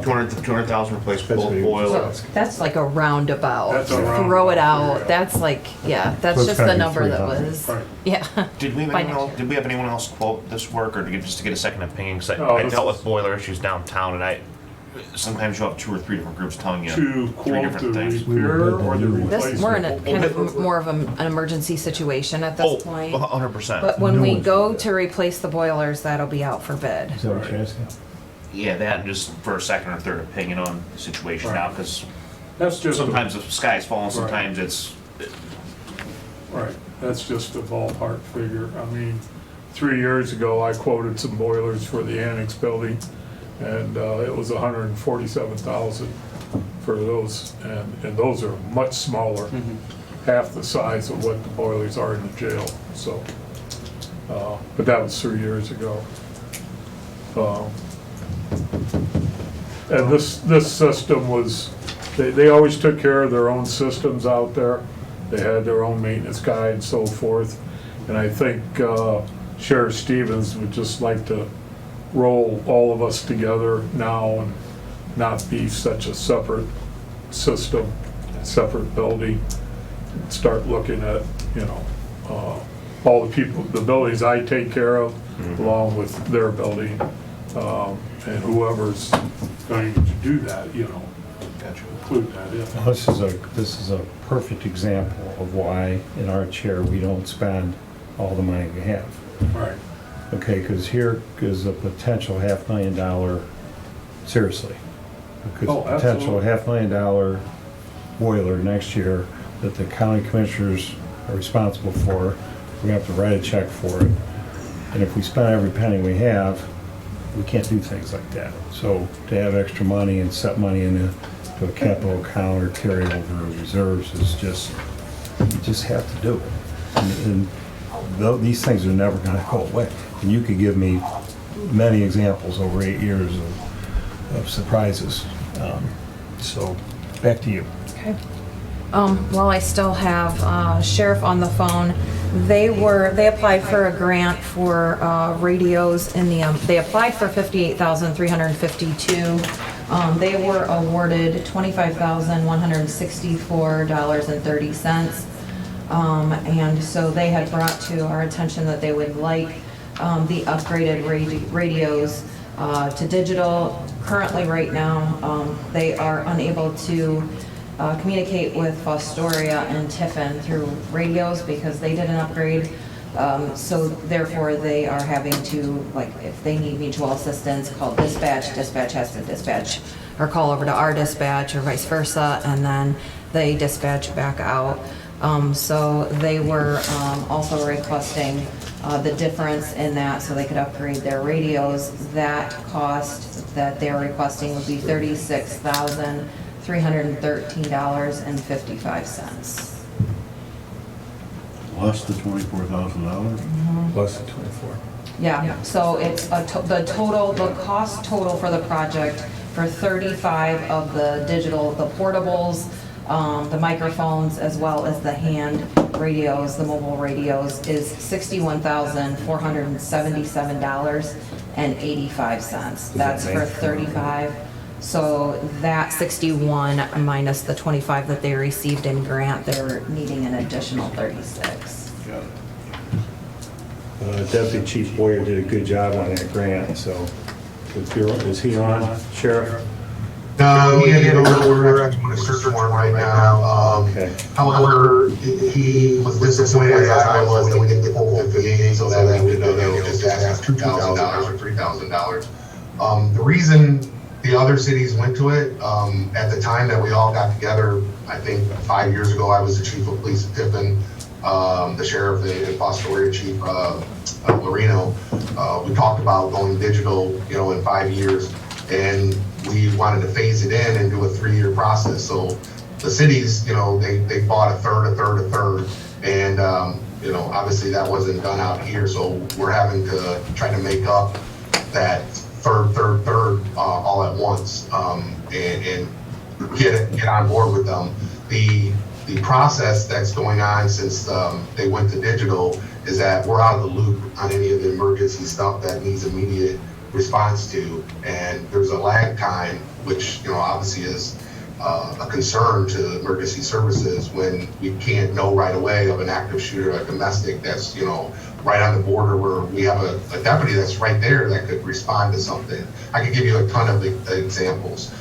200,000 replace both boilers. That's like a roundabout. That's a roundabout, Throw it out. yeah. That's like, yeah, that's So it's just gotta the be number that 300. was, Right. yeah. Did we have anyone else quote this work, or just to get a second opinion? Because I this dealt is- with boiler issues downtown, and sometimes you'll have 2 or 3 different groups telling you To 3 quote the different things. repair or the This, replacement? we're in a kind of more of an emergency situation at this point. 100%. But when we go to replace the boilers, that'll be out for bid. Is that what you're asking? Yeah, that, and just for a second or third opinion on the situation now, because That's just, sometimes the sky's falling, sometimes it's, right, that's just a ballpark figure. I mean, 3 years ago, I quoted some boilers for the annex building, and it was 147,000 for those, and those are much smaller, half the size of what the boilers are in the jail, so. But that was 3 years ago. And this system was, they always took care of their own systems out there. They had their own maintenance guy and so forth. And I think Sheriff Stevens would just like to roll all of us together now and not be such a separate system, separate building. Start looking at, you know, all the people, the buildings I take care of, along with their building, and whoever's going to do that, you know, include that in. Well, this is a perfect example of why in our chair we don't spend all the money we have. Right. Okay, because here is a potential $500,000, seriously. Because Oh, potential absolutely. $500,000 boiler next year that the county commissioners are responsible for. We have to write a check for it. And if we spend every penny we have, we can't do things like that. So to have extra money and set money into a capital account or carry over reserves is just, you just have to do it. And these things are never gonna go away. And you could give me many examples over 8 years of surprises. So, back to you. Okay. While I still have Sheriff on the phone, they applied for a grant for radios in the, they applied for $58,352. They were awarded $25,164.30. And so they had brought to our attention that they would like the upgraded radios to digital. Currently, right now, they are unable to communicate with Fostoria and Tiffin through radios because they did an upgrade. So therefore, they are having to, like, if they need mutual assistance, call dispatch, dispatch has to dispatch, or call over to our dispatch, or vice versa, and then they dispatch back out. So they were also requesting the difference in that so they could upgrade their radios. That cost that they're requesting would be $36,313.55. Less than $24,000? Less than 24. Yeah, so it's the cost total for the project for 35 of the digital, the portables, the microphones, as well as the hand radios, the mobile radios, is $61,477.85. That's for 35. So that 61 minus the 25 that they received in grant, they're needing an additional 36. Got it. Deputy Chief Boyer did a good job on that grant, so is he on, Sheriff? No, he had a little, we're actually search for him right now. Okay. However, he was disappointed as I was that we didn't get full information, so that we would just ask $2,000 or $3,000. The reason the other cities went to it, at the time that we all got together, I think 5 years ago, I was the chief of police at Tiffin, the sheriff and Fostoria Chief Loreno. We talked about going digital, in 5 years, and we wanted to phase it in and do a 3-year process. So the cities, they bought a third, and obviously that wasn't done out here. So we're having to try to make up that third all at once, and get on board with them. The process that's going on since they went to digital is that we're out of the loop on any of the emergency stuff that needs immediate response to, and there's a lag time, which obviously is a concern to emergency services when we can't know right away of an active shooter, a domestic that's right on the border, where we have a deputy that's right there that could respond to something. I could give you a ton of examples.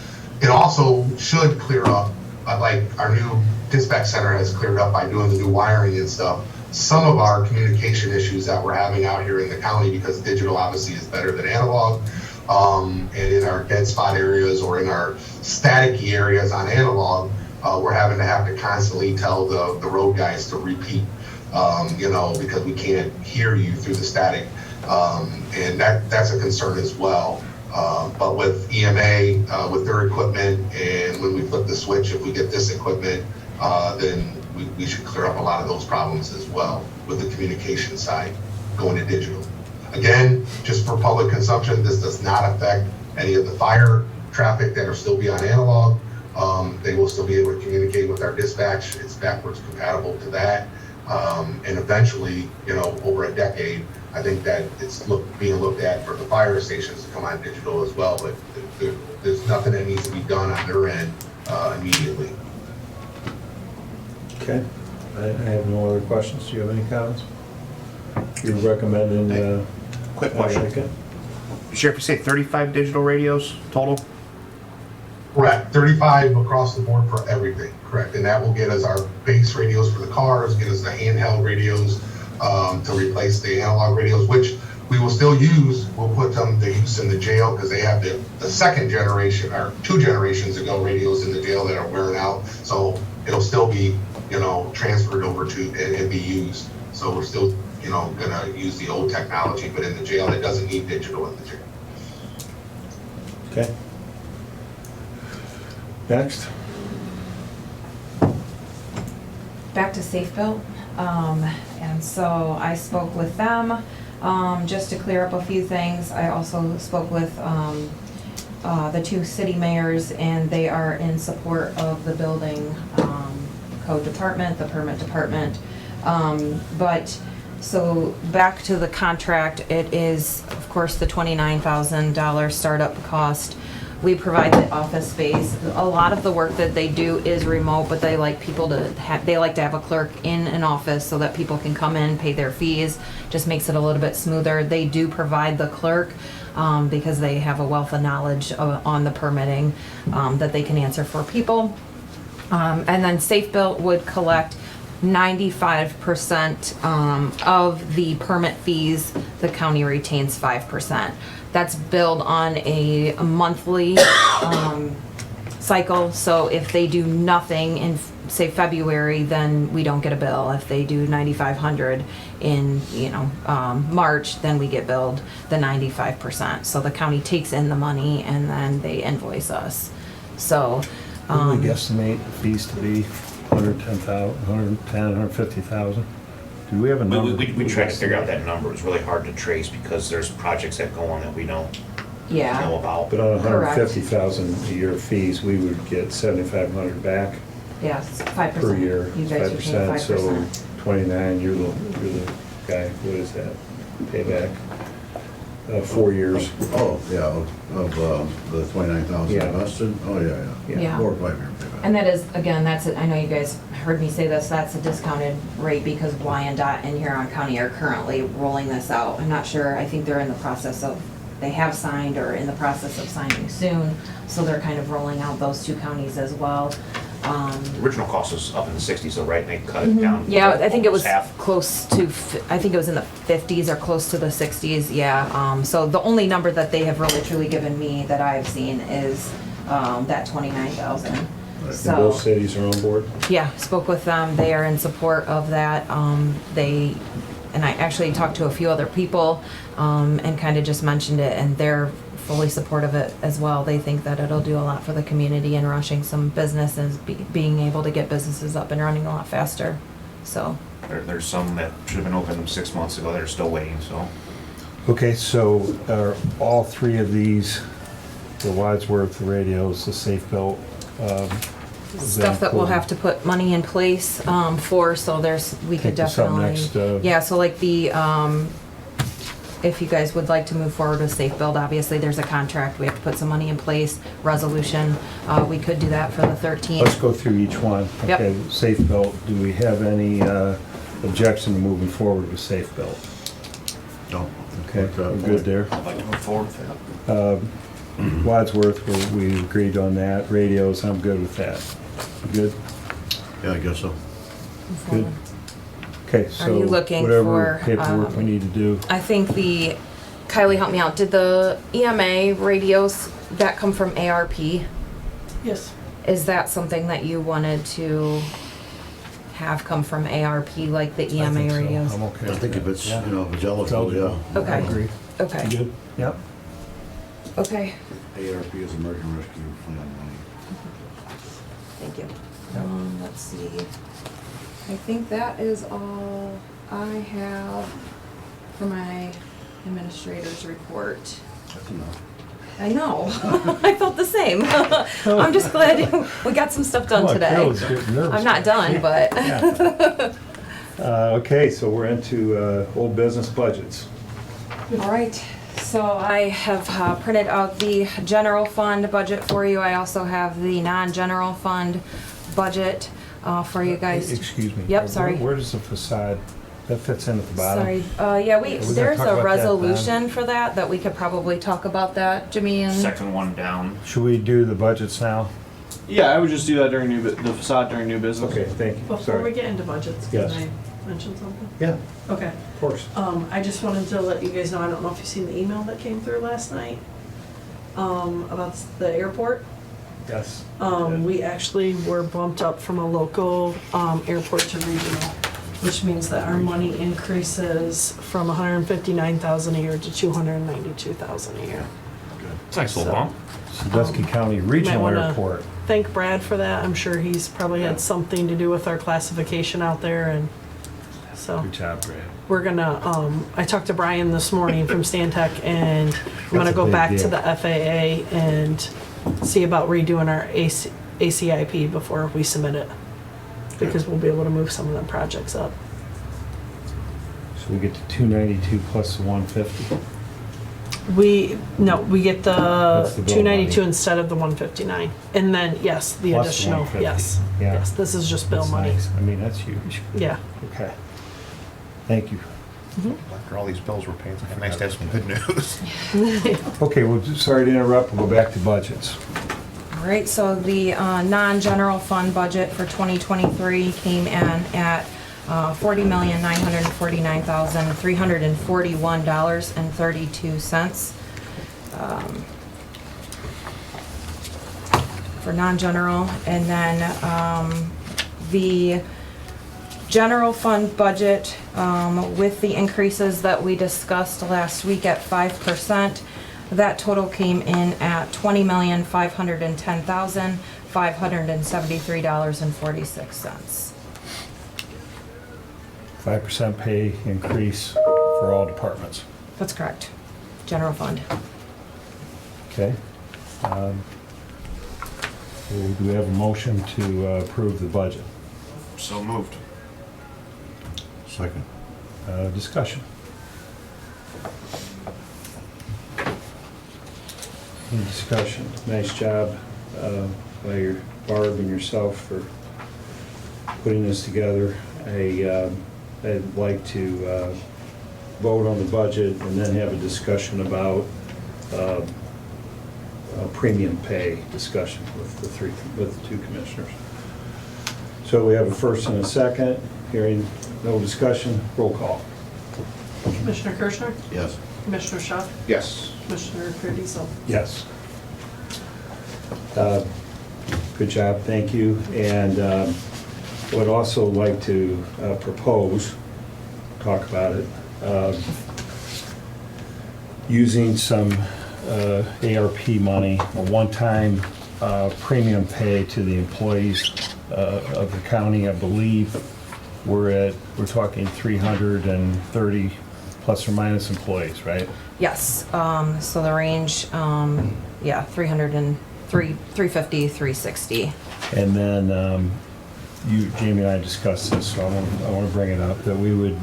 It also should clear up, like our new dispatch center has cleared up by doing the new wiring and stuff, some of our communication issues that we're having out here in the county, because digital obviously is better than analog. And in our dead spot areas or in our staticky areas on analog, we're having to constantly tell the road guys to repeat, because we can't hear you through the static. And that's a concern as well. But with EMA, with their equipment, and when we flip the switch, if we get this equipment, then we should clear up a lot of those problems as well with the communication side going to digital. Again, just for public consumption, this does not affect any of the fire traffic that will still be on analog. They will still be able to communicate with our dispatch. It's backwards compatible to that. And eventually, over a decade, I think that it's being looked at for the fire stations to come on digital as well, but there's nothing that needs to be done on their end immediately. Okay, I have no other questions. Do you have any comments? You're recommending, Quick question. Sheriff, you say 35 digital radios total? Correct, 35 across the board for everything, correct. And that will get us our base radios for the cars, get us the handheld radios to replace the analog radios, which we will still use. We'll put them to use in the jail because they have the second generation, or 2 generations ago radios in the jail that are wearing out. So it'll still be, transferred over to and be used. So we're still, gonna use the old technology, but in the jail, it doesn't need digital in the jail. Okay. Next. Back to Safe Built, and so I spoke with them, just to clear up a few things. I also spoke with the 2 city mayors, and they are in support of the building code department, the permit department. So back to the contract, it is, of course, the $29,000 startup cost. We provide the office space. A lot of the work that they do is remote, but they like people to have a clerk in an office so that people can come in, pay their fees. Just makes it a little bit smoother. They do provide the clerk because they have a wealth of knowledge on the permitting that they can answer for people. And then Safe Built would collect 95% of the permit fees, the county retains 5%. That's billed on a monthly cycle, so if they do nothing in, say, February, then we don't get a bill. If they do 9,500 in, March, then we get billed the 95%. So the county takes in the money and then they invoice us. So, Would we guesstimate the fees to be 150,000? Do we have a number? We tried to figure out that number. It's really hard to trace because there's projects that go on that we don't know yeah, about. But on Correct. 150,000 a year fees, we would get 7,500 back yes, 5%. per year. You guys are paying 5%. So 29, you're the guy, what is that? Payback? 4 years. Oh, yeah, of the 29,000 Yeah. invested? Oh, yeah. Yeah. 4 or 5 year payback. And that is, again, that's, I know you guys heard me say this, that's a discounted rate because Wyandotte and Huron County are currently rolling this out. I'm not sure, I think they're in the process of, they have signed or in the process of signing soon, so they're kind of rolling out those two counties as well. The original cost was up in the 60s, though, right? And they cut it down. Yeah, I think it was almost half. close to, I think it was in the 50s or close to the 60s, yeah. So the only number that they have really truly given me that I've seen is that 29,000. And So, both cities are on board? yeah, spoke with them, they are in support of that. And I actually talked to a few other people and kind of just mentioned it, and they're fully supportive of it as well. They think that it'll do a lot for the community and rushing some businesses, being able to get businesses up and running a lot faster, so. There's some that should have been open 6 months ago that are still waiting, so. Okay, so are all three of these, the Wadsworth, the radios, the safe belt, Stuff that we'll have to put money in place for, so we could Take this up definitely. next, Yeah, so like if you guys would like to move forward with Safe Build, obviously there's a contract, we have to put some money in place, resolution, we could do that for the 13th. Let's go through each one. Yep. Okay, safe belt, do we have any objection to moving forward with safe belt? No. Okay, we're good there. I'd like to move forward with that. Wadsworth, we agreed on that. Radios, I'm good with that. Good? Yeah, I guess so. Good. Okay, so you looking whatever for, paperwork we need to do. I think Kylie helped me out, did the EMA radios, that come from ARP? Yes. Is that something that you wanted to have come from ARP, like the I EMA think so. radios? I'm okay I with think that. if it's, if it's eligible, yeah. Okay. I agree. Okay, You good? Yep. okay, ARP is American Rescue Plan money. thank you. Let's see, I think that is all I have for my administrator's report. That's enough. I know, I felt the same. I'm just glad we got some stuff done Come on, today. Carol's getting nervous. I'm not done, but. Okay, so we're into old business budgets. All right, so I have printed out the general fund budget for you. I also have the non-general fund budget for you guys. Excuse me. Yep, sorry. Where does the facade, that fits in at the bottom? Sorry, yeah, We're gonna there's talk a about that then. resolution for that we could probably talk about that, Jimmy and. Second one down. Should we do the budgets now? Yeah, I would just do that during the facade during new business. Okay, thank you. Before we Sorry. get into budgets, Yes. can I mention something? Yeah, Okay. of course. I just wanted to let you guys know, I don't know if you've seen the email that came through last night, about the airport. Yes. We actually were bumped up from a local, airport to regional, which means that our money increases from 159,000 a year to 292,000 a year. It's a nice little bump. Sandusky County Regional wanna- Airport. Thank Brad for that. I'm sure he's probably had something to do with our classification out there, and so. Good job, Brad. We're gonna, I talked to Brian this morning from Stantec, and I'm gonna That's a go big back deal. to the FAA and see about redoing our ACIP before we submit it. Because we'll be able to move some of the projects up. So we get to 292 plus the 150. We get That's the the bill 292 money. instead of the 159. And then, yes, the Plus additional, 150. yes. Yeah. Yes, this is just bill That's money. nice. I mean, that's huge. Yeah. Okay. Thank you. After all these bills we're paying, it's nice to have some good news. Okay, well, sorry to interrupt. We'll go back to budgets. All right, so the non-general fund budget for 2023 came in at $40,949,341.32 for non-general. And then the general fund budget, with the increases that we discussed last week at 5%, that total came in at $20,510,573.46. 5% pay increase for all departments. That's correct. General fund. Okay. So do we have a motion to approve the budget? So moved. Second. Discussion. Any discussion? Nice job by your Barb and yourself for putting this together. I'd like to vote on the budget and then have a discussion about a premium pay discussion with the two commissioners. So we have a first and a second. Hearing no discussion, roll call. Commissioner Kirschner? Yes. Commissioner Schaaf? Yes. Commissioner Peardiesel? Yes. Good job, thank you. And would also like to propose, talk about it, using some ARP money, a one-time premium pay to the employees of the county. I believe we're talking 330 plus or minus employees, right? Yes, so the range, yeah, 350, 360. And then you, Jamie and I discussed this, so I want to bring it up, that we would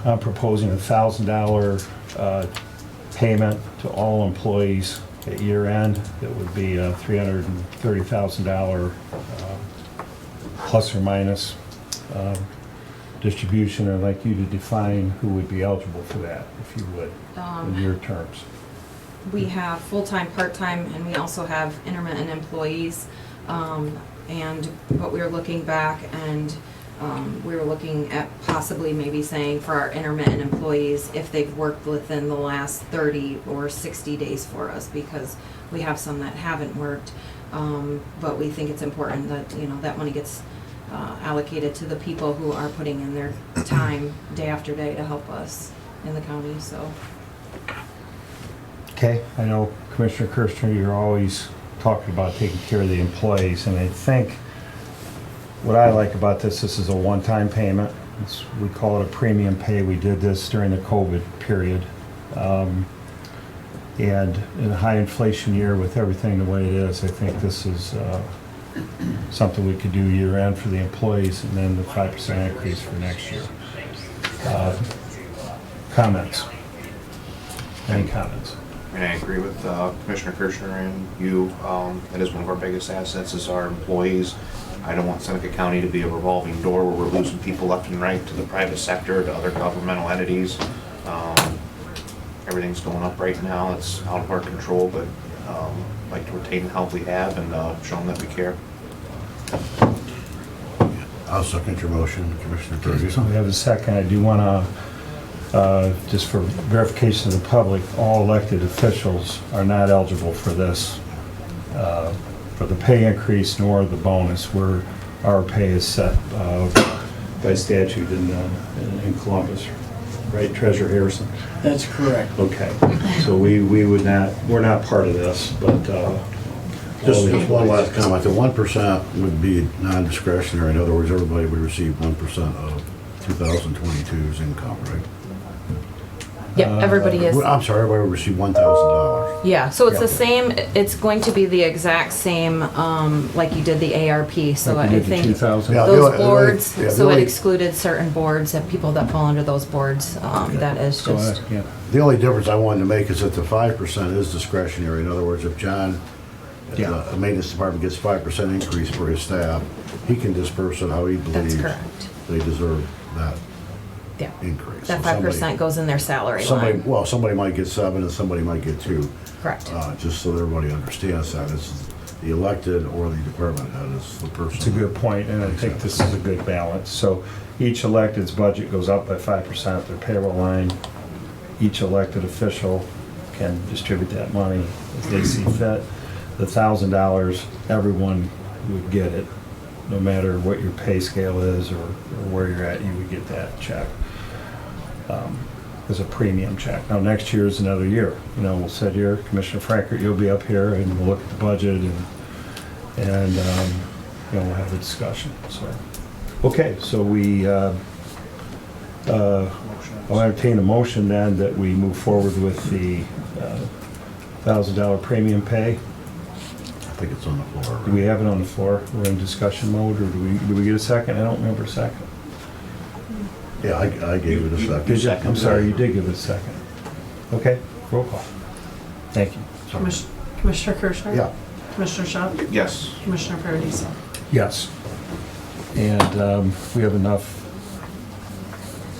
I'm proposing a $1,000 payment to all employees at year end. It would be a $330,000 plus or minus distribution. I'd like you to define who would be eligible for that, if you would, in your terms. We have full-time, part-time, and we also have intermittent employees. But we were looking back and we were looking at possibly maybe saying for our intermittent employees, if they've worked within the last 30 or 60 days for us, because we have some that haven't worked. But we think it's important that, that money gets allocated to the people who are putting in their time day after day to help us in the county, so. Okay, I know Commissioner Kirschner, you're always talking about taking care of the employees, and I think what I like about this is a one-time payment. We call it a premium pay. We did this during the COVID period. And in a high inflation year with everything the way it is, I think this is something we could do year end for the employees, and then the 5% increase for next year. Comments? Any comments? And I agree with Commissioner Kirschner and you. That is one of our biggest assets is our employees. I don't want Seneca County to be a revolving door where we're losing people left and right to the private sector, to other governmental entities. Everything's going up right now. It's out of our control, but I'd like to retain the help we have and show them that we care. I'll second your motion, Commissioner Peardiesel. We have a second. I do want to, just for verification of the public, all elected officials are not eligible for this, for the pay increase nor the bonus. Our pay is set by statute in Columbus, right, Treasurer Harrison? That's correct. Okay, so we're not part of this, but Just one last comment. The 1% would be non-discretionary. In other words, everybody would receive 1% of 2022's income, right? Yep, everybody is. I'm sorry, everybody would receive $1,000. Yeah, so it's Yeah. the same, it's going to be the exact same, like you did the ARP, so like I we did the think 2,000. Yeah. those boards, yeah, so it really- excluded certain boards and people that fall under those boards, that is So, just, yeah. The only difference I wanted to make is that the 5% is discretionary. In other words, if John, Yeah. the maintenance department gets 5% increase for his staff, he can disperse it how he believes that's correct. they deserve that Yeah. increase. That So somebody- 5% goes in their salary Somebody, line. well, somebody might get 7 and somebody might get 2. Correct. Just so everybody understands that, it's the elected or the department head is the person. It's a good point, and I think this is a good balance. So each elected's budget goes up by 5%, their payroll line. Each elected official can distribute that money as they see fit. The $1,000, everyone would get it, no matter what your pay scale is or where you're at, you would get that check as a premium check. Now, next year is another year. You know, we'll sit here, Commissioner Frankert, you'll be up here, and we'll look at the budget and you know, we'll have a discussion, so. Okay, so I'll entertain a motion then that we move forward with the $1,000 premium pay. I think it's on the floor. Do we have it on the floor? We're in discussion mode, or do we get a second? I don't remember a second. Yeah, I gave it a second. Did you? I'm sorry, you did give it a second. Okay, roll call. Thank you. Commissioner Kershaw? Yeah. Commissioner Schaaf? Yes. Commissioner Paradiso? Yes. And we have enough,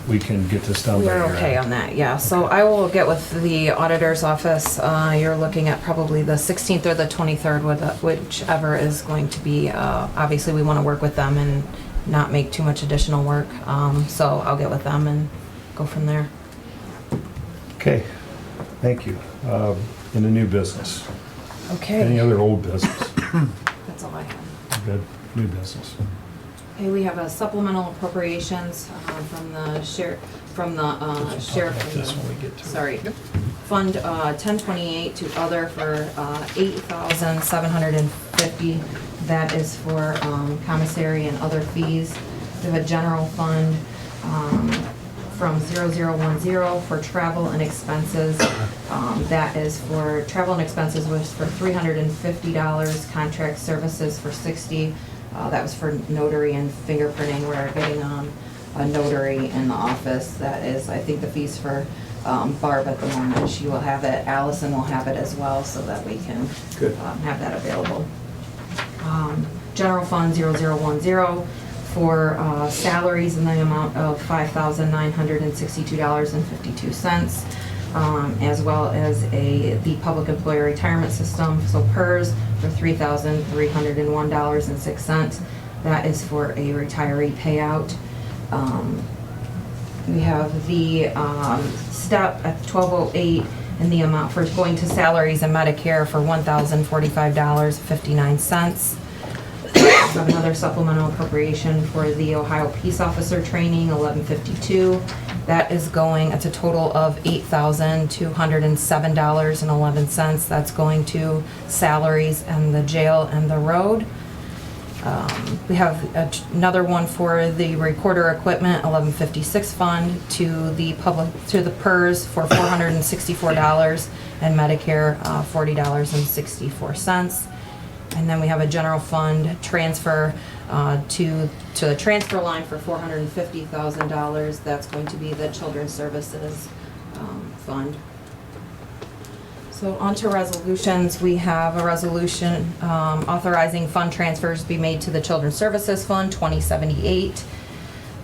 we can get this done by We are year okay end. on that, yeah. So I will get with the auditor's office. You're looking at probably the 16th or the 23rd, whichever is going to be, obviously we want to work with them and not make too much additional work. So I'll get with them and go from there. Okay, thank you. In the new business, any Okay, other old business? that's all I have. Good, new business. Okay, we have a supplemental appropriations from the sheriff, This when we get to it. sorry. Fund 1028 to other for 8,750. That is for commissary and other fees. We have a general fund from 0010 for travel and expenses. That is for, travel and expenses was for $350, contract services for $60. That was for notary and fingerprinting. We're getting a notary in the office. That is, I think, the fees for Barb at the moment. She will have it. Allison will have it as well, so that we can Good. have that available. General fund 0010 for salaries in the amount of $5,962.52. As well as the public employee retirement system, so PERS for $3,301.06. That is for a retiree payout. We have the step at 1208 in the amount for going to salaries and Medicare for $1,045.59. We have another supplemental appropriation for the Ohio Peace Officer Training, 1152. That is going, it's a total of $8,207.11. That's going to salaries and the jail and the road. We have another one for the recorder equipment, 1156 fund, to the PERS for $464 and Medicare $40.64. And then we have a general fund transfer to the transfer line for $450,000. That's going to be the Children's Services Fund. So on to resolutions. We have a resolution authorizing fund transfers be made to the Children's Services Fund 2078,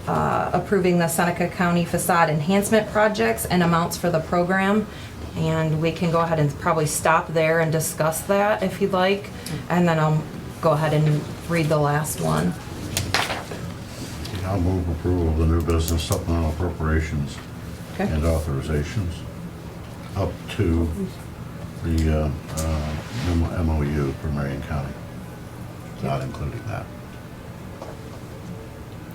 approving the Seneca County facade enhancement projects and amounts for the program. And we can go ahead and probably stop there and discuss that if you'd like. And then I'll go ahead and read the last one. I'll move approval of the new business supplemental appropriations Okay. and authorizations up to the MOU for Marion County, not including that.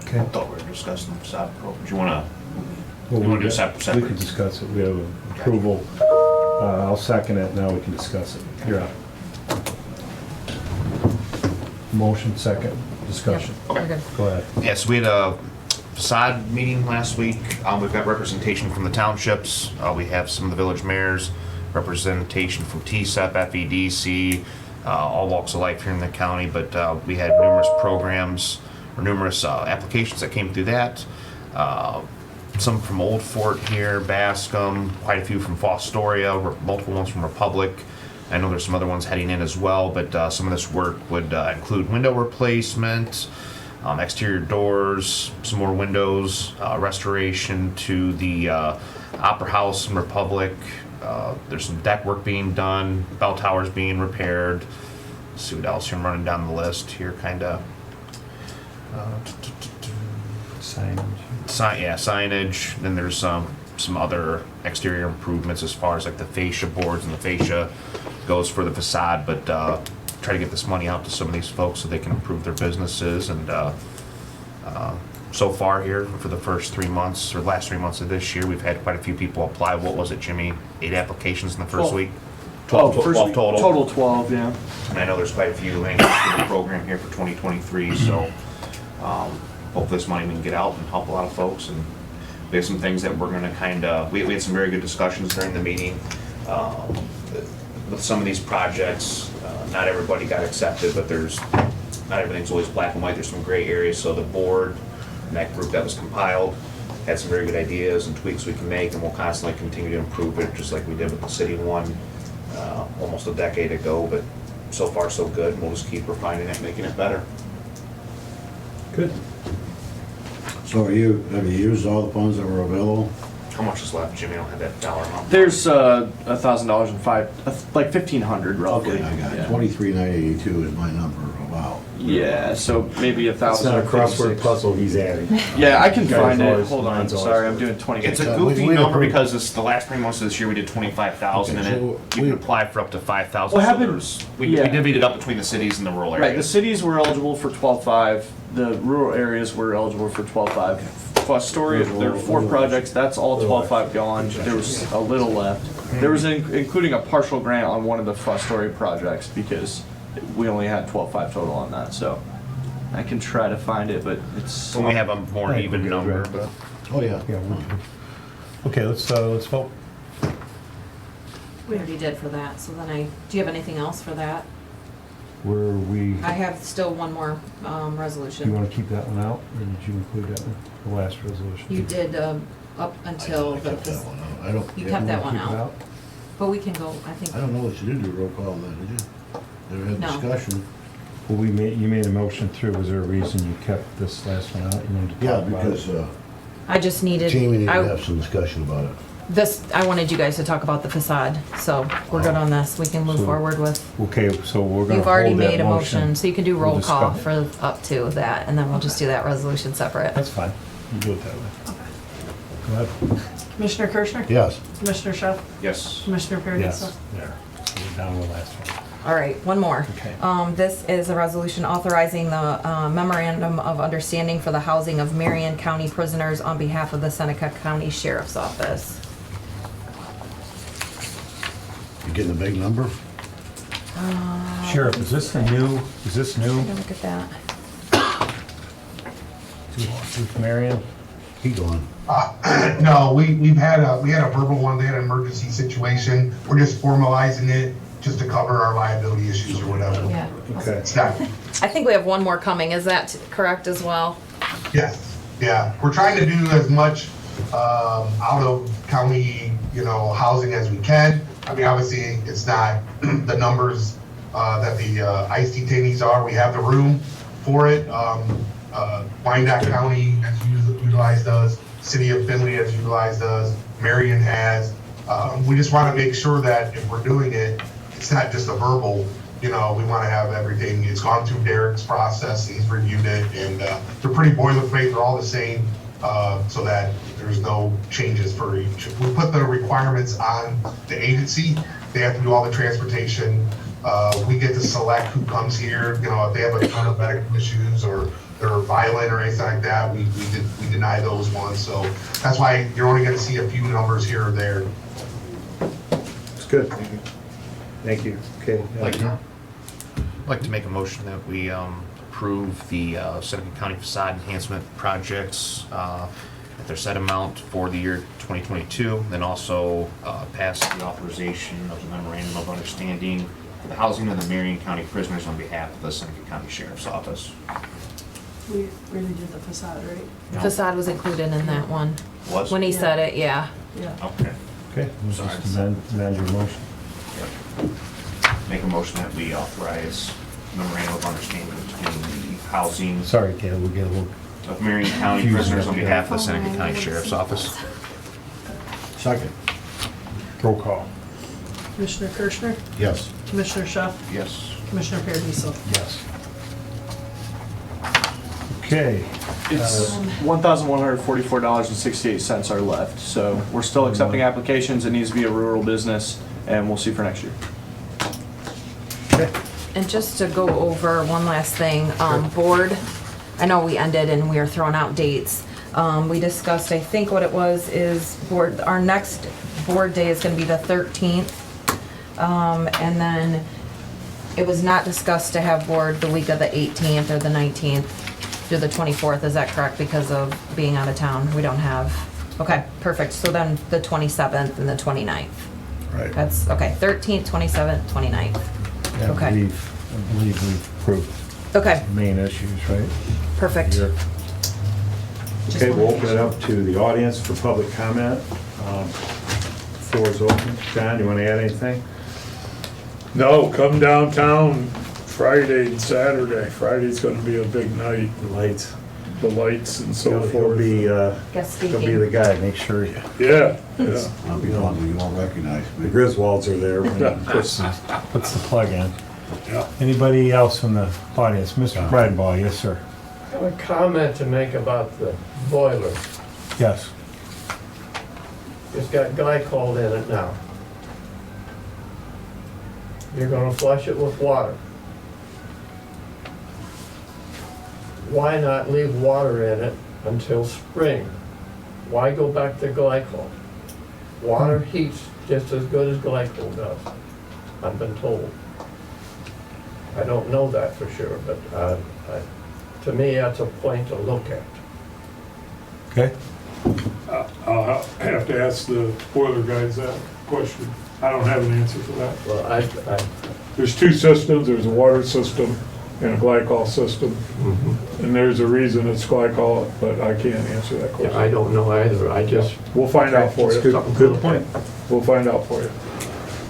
Okay. I thought we were discussing the facade program. Do you wanna Well, You wanna do we separate? can discuss it. We have approval. I'll second it. Now we can discuss it. You're up. Motion, second, discussion. We're good. Go ahead. Yes, we had a facade meeting last week. We've got representation from the townships. We have some of the village mayors, representation from TSEP, FEDC, all walks of life here in the county, but we had numerous programs or numerous applications that came through that. Some from Old Fort here, Bascom, quite a few from Fostoria, multiple ones from Republic. I know there's some other ones heading in as well, but some of this work would include window replacement, exterior doors, some more windows, restoration to the Opera House in Republic. There's some deck work being done, bell towers being repaired. Let's see what else here. I'm running down the list here, kind of. Signage. Then there's some other exterior improvements as far as like the fascia boards, and the fascia goes for the facade, but try to get this money out to some of these folks so they can improve their businesses. And so far here for the first 3 months or last 3 months of this year, we've had quite a few people apply. What was it, Jimmy? 8 applications in the first 12. week? 12 total. Total 12, yeah. And I know there's quite a few in the program here for 2023, so hopefully this money we can get out and help a lot of folks. And we have some things that we're gonna we had some very good discussions during the meeting. With some of these projects, not everybody got accepted, but not everything's always black and white. There's some gray areas, so the board and that group that was compiled had some very good ideas and tweaks we can make, and we'll constantly continue to improve it, just like we did with the city one almost a decade ago. But so far so good, and we'll just keep refining it, making it better. Good. So have you used all the funds that were available? How much is left, Jimmy? I don't have that dollar amount. There's $1,000 and like 1,500 roughly. Okay, I got it. Yeah. 23,982 is my number about. Yeah, so maybe It's not a crossword 1,056. puzzle he's adding. Yeah, I can Guys find it. always- Hold on. mine's always- Sorry, I'm doing 20. It's a we- goofy we number approved- because it's the last 3 months of this year we did 25,000, Okay, and so you can apply for up to 5,000. What so happened- we yeah. divvied it up between the cities and the rural Right, the areas. cities were eligible for 12.5. The rural areas were eligible for 12.5. Fostoria, there were 4 projects. That's all 12.5 gone. There was a little left. There was including a partial grant on one of the Fostoria projects because we only had 12.5 total on that. So I can try to find it, but it's. When we have a more Right, even we're good, number, right. but Oh, yeah. Yeah, we're good. Okay, let's vote. We already did for that, so then do you have anything else for that? Were we, I have still one more do you resolution. want to keep that one out, or did you include that one, the last resolution? You did up until I kept that one out. I don't. You yeah, kept that Keep one it out, but we can go, I I think, don't know if you did do a roll call on that, did you? There had No. discussion. Well, you made a motion through, was there a reason you kept this last one out? You wanted to Yeah, talk about it? because I just needed. Jamie needed to I- have some discussion about it. I wanted you guys to talk about the facade, so we're good on this. We can move So- forward with, Okay, so we're gonna you've already hold that made a motion, so you can do We'll roll call discuss- for up to that, and then we'll just do that resolution separate. That's fine, you do it that way. Go ahead. Commissioner Kirschner? Yes. Commissioner Schuff? yes. Commissioner Paradiso? Yes, there, we're down to the last one. All right, one more. Okay. This is a resolution authorizing the memorandum of understanding for the housing of Marion County prisoners on behalf of the Seneca County Sheriff's Office. You getting a big number? Sheriff, is this new? Take a look at that. Chief Marion? Keep going. No, we had a verbal one, they had an emergency situation. We're just formalizing it just to cover our liability issues or whatever. Yeah. Okay. It's not, I think we have one more coming. Is that correct as well? yes, yeah. We're trying to do as much out of county, housing as we can. I mean, obviously, it's not the numbers that the ICE detainees are. We have the room for it. Wyandotte County has utilized us. City of Findlay has utilized us. Marion has. We just want to make sure that if we're doing it, it's not just a verbal. We want to have everything. It's gone through Derek's process. He's reviewed it, and they're pretty boilerplate. They're all the same, so that there's no changes for each. We put the requirements on the agency. They have to do all the transportation. We get to select who comes here. If they have a ton of medical issues or they're violent or anything like that, we deny those ones. So that's why you're only going to see a few numbers here or there. It's good. Thank you. Okay. I'd like to make a motion that we approve the Seneca County facade enhancement projects at their set amount for the year 2022, then also pass the authorization of the memorandum of understanding for the housing of the Marion County prisoners on behalf of the Seneca County Sheriff's Office. We really did the facade, right? No? Facade was included in that one. Was? When he said it, yeah. Yeah. Okay. Okay, we'll just amend your motion. Make a motion that we authorize memorandum of understanding between the housing Sorry, Caleb, we get a little, of Marion County prisoners on behalf of the Seneca County Sheriff's Office. Second. roll call. Commissioner Kirschner, Yes. Commissioner Schuff, Yes. Commissioner Paradiso. Yes. Okay. It's $1,144.68 are left, so we're still accepting applications. It needs to be a rural business, and we'll see for next year. And just to go over one last thing, board, I know we ended and we were throwing out dates. We discussed, I think what it was is board, our next board day is gonna be the 13th. And then it was not discussed to have board the week of the 18th or the 19th through the 24th, is that correct? Because of being out of town, we don't have, okay, perfect. So then the 27th and the 29th. Right. That's, okay, 13th, 27th, 29th. Yeah, Okay. I believe we've approved Okay, main issues, right? perfect. Here. Just Okay, we'll wanna open it up to the audience for public comment. Floor is open. John, you want to add anything? No, come downtown Friday and Saturday. Friday's gonna be a big night, The lights. the lights and so He'll forth. be, Guest he'll be speaking. the guy, make sure you, Yeah, yeah. I'll be the one you won't recognize The me. Griswolds are there. puts the plug in. Yeah. Anybody else from the audience? Mr. Bradball, yes, sir. I have a comment to make about the boiler. Yes. It's got glycol in it now. You're gonna flush it with water. Why not leave water in it until spring? Why go back to glycol? Water heats just as good as glycol does, I've been told. I don't know that for sure, but to me, that's a point to look at. Okay. I'll have to ask the boiler guys that question. I don't have an answer for that. Well, There's two systems, there's a water system and a glycol system. And there's a reason it's glycol, but I can't answer that I question. don't know either, I just. We'll find out for you. Good point. We'll find out for you.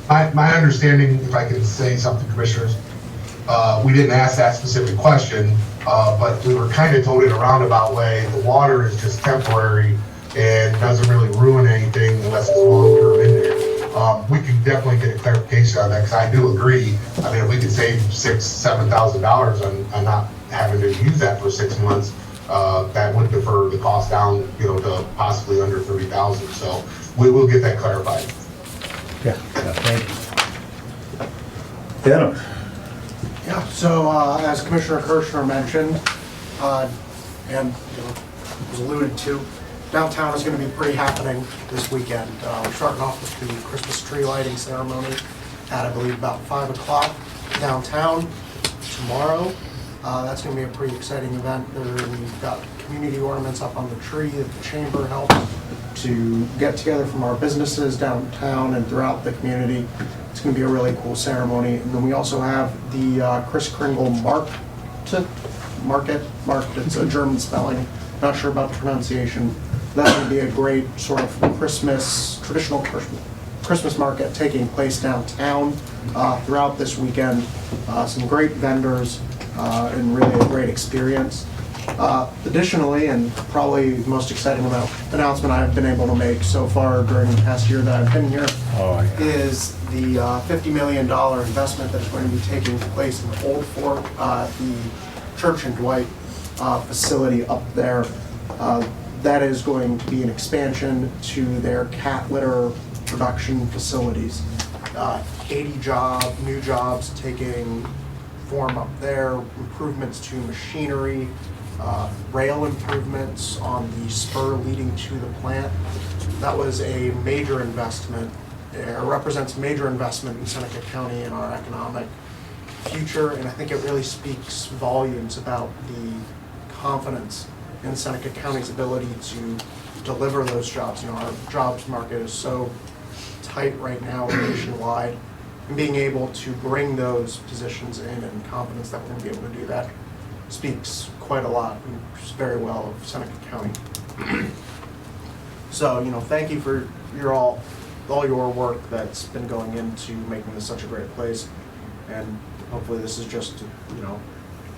My understanding, if I can say something, Commissioners, we didn't ask that specific question, but we were kind of told in a roundabout way, the water is just temporary and doesn't really ruin anything unless it's long-term in there. We can definitely get a clarification on that, because I do agree. I mean, if we could save $6,000-7,000 on not having to use that for 6 months, that would defer the cost down, to possibly under $30,000. So we will get that clarified. Yeah, thank you. Dennis? Yeah, so as Commissioner Kirschner mentioned, and was alluded to, downtown is going to be pretty happening this weekend. We're starting off with the Christmas tree lighting ceremony at, I believe, about 5 o'clock downtown tomorrow. That's going to be a pretty exciting event. We've got community ornaments up on the tree that the chamber helped to get together from our businesses downtown and throughout the community. It's going to be a really cool ceremony. And then we also have the Kris Kringle Market. It's a German spelling. Not sure about the pronunciation. That's going to be a great sort of traditional Christmas market taking place downtown throughout this weekend. Some great vendors and really a great experience. Additionally, and probably the most exciting announcement I've been able to make so far during the past year that I've been here is the $50 million investment that is going to be taking place in Old Fort, the Church and Dwight facility up there. That is going to be an expansion to their cat litter production facilities. 80 new jobs taking form up there, improvements to machinery, rail improvements on the spur leading to the plant. That was a major investment. It represents a major investment in Seneca County and our economic future, and I think it really speaks volumes about the confidence in Seneca County's ability to deliver those jobs. Our jobs market is so tight right now nationwide, and being able to bring those positions in and confidence that we're going to be able to do that speaks quite a lot and very well of Seneca County. So, thank you for all your work that's been going into making this such a great place, and hopefully this is just,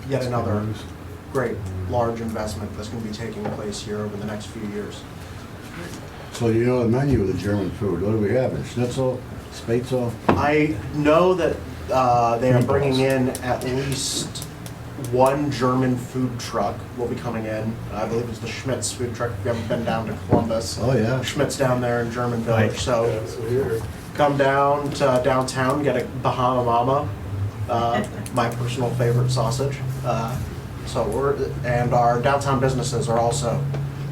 yet another great, large investment that's going to be taking place here over the next few years. So you know the menu of the German food, what do we have? Schnitzel, Spätzle? I know that they are bringing in at least one German food truck will be coming in. I believe it's the Schmitz food truck. If you haven't been down to Columbus. Oh, yeah. Schmitz down there in German Village. So come down to downtown, get a Bahama Mama, my personal favorite sausage. And our downtown businesses are also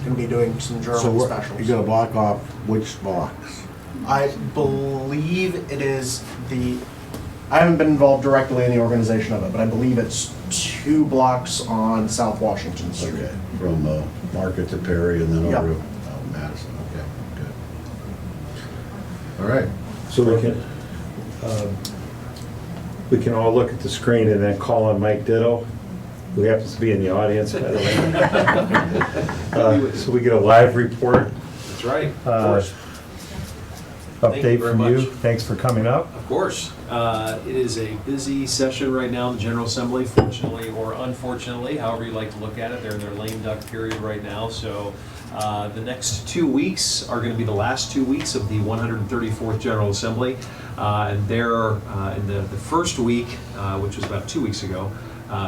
going to be doing some German So specials. you gotta block off which box? I believe it is I haven't been involved directly in the organization of it, but I believe it's 2 blocks on South Washington Street. Okay, from Market to Perry and then Yep. over to Madison, okay, good. All right. So we can all look at the screen and then call on Mike Ditto, who happens to be in the audience, by the way. So we get a live report. That's right, of course. Thank you Update very from you. much. Thanks for coming up. Of course. It is a busy session right now in the General Assembly, fortunately or unfortunately, however you like to look at it. They're in their lame duck period right now. So the next 2 weeks are going to be the last 2 weeks of the 134th General Assembly. And they're in the first week, which was about 2 weeks ago,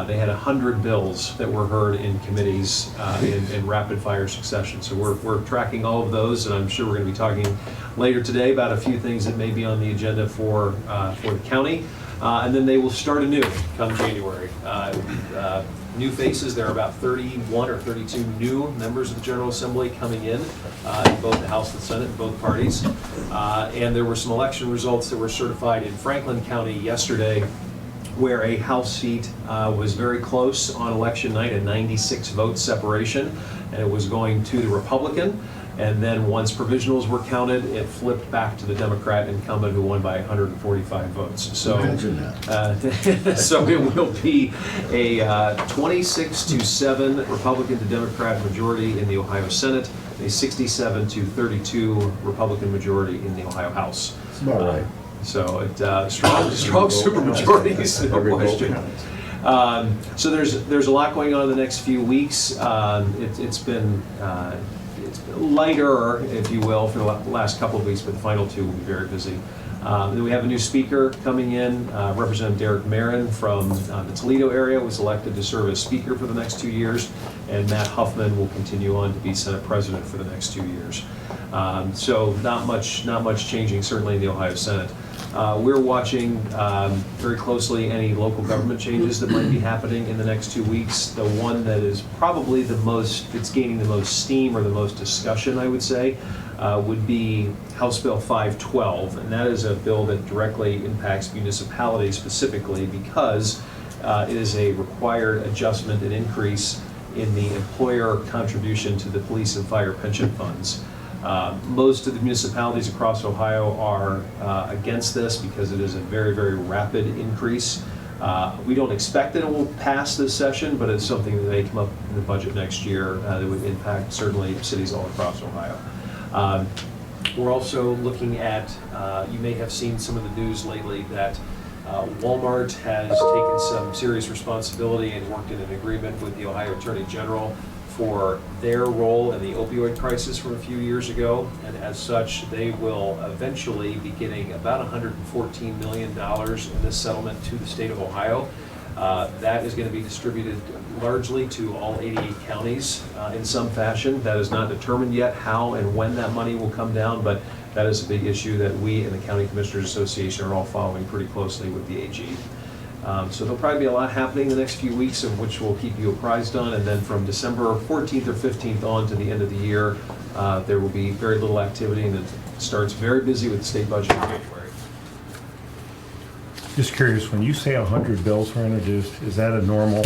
they had 100 bills that were heard in committees in rapid fire succession. So we're tracking all of those, and I'm sure we're going to be talking later today about a few things that may be on the agenda for the county. And then they will start anew come January. New faces, there are about 31 or 32 new members of the General Assembly coming in both the House and the Senate, in both parties. And there were some election results that were certified in Franklin County yesterday, where a House seat was very close on election night, a 96 vote separation, and it was going to the Republican. And then once provisionals were counted, it flipped back to the Democrat incumbent, who won by 145 votes. So, Imagine that. so it will be a 26-7 Republican to Democrat majority in the Ohio Senate, a 67-32 Republican majority in the Ohio House. That's about right. So strong super majorities, no question. So there's a lot going on in the next few weeks. It's been lighter, if you will, for the last couple of weeks, but the final 2 will be very busy. Then we have a new speaker coming in. Representative Derek Marin from the Toledo area was elected to serve as speaker for the next 2 years, and Matt Huffman will continue on to be Senate President for the next 2 years. So not much changing, certainly in the Ohio Senate. We're watching very closely any local government changes that might be happening in the next 2 weeks. The one that is probably it's gaining the most steam or the most discussion, I would say, would be House Bill 512, and that is a bill that directly impacts municipalities specifically because it is a required adjustment and increase in the employer contribution to the police and fire pension funds. Most of the municipalities across Ohio are against this because it is a very, very rapid increase. We don't expect that it will pass this session, but it's something that may come up in the budget next year that would impact certainly cities all across Ohio. We're also looking at, you may have seen some of the news lately that Walmart has taken some serious responsibility and worked in an agreement with the Ohio Attorney General for their role in the opioid crisis from a few years ago, and as such, they will eventually be getting about $114 million in this settlement to the state of Ohio. That is going to be distributed largely to all 88 counties in some fashion. That is not determined yet how and when that money will come down, but that is a big issue that we and the County Commissioners Association are all following pretty closely with the AG. So there'll probably be a lot happening the next few weeks, of which we'll keep you apprised on, and then from December 14th or 15th on to the end of the year, there will be very little activity, and it starts very busy with the state budget in January. Just curious, when you say 100 bills were introduced, is that normal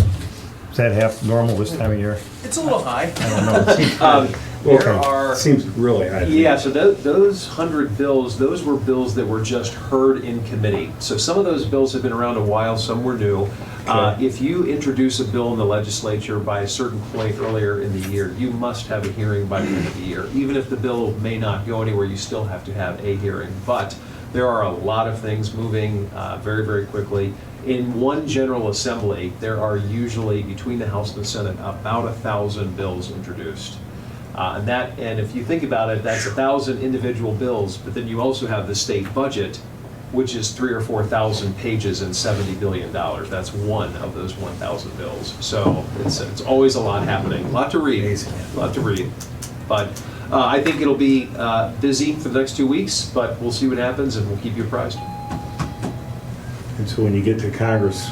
this time of year? It's a little high. I don't know. There are. Seems really high. Yeah, so those 100 bills, those were bills that were just heard in committee. So some of those bills have been around a while, some were new. If you introduce a bill in the legislature by a certain point earlier in the year, you must have a hearing by the end of the year. Even if the bill may not go anywhere, you still have to have a hearing. But there are a lot of things moving very, very quickly, In one General Assembly, there are usually, between the House and the Senate, about 1,000 bills introduced. And if you think about it, that's 1,000 individual bills, but then you also have the state budget, which is 3,000 or 4,000 pages and $70 billion. That's one of those 1,000 bills. So it's always a lot happening, a lot to read, But I think it'll be busy for the next 2 weeks, but we'll see what happens and we'll keep you apprised. And so when you get to Congress,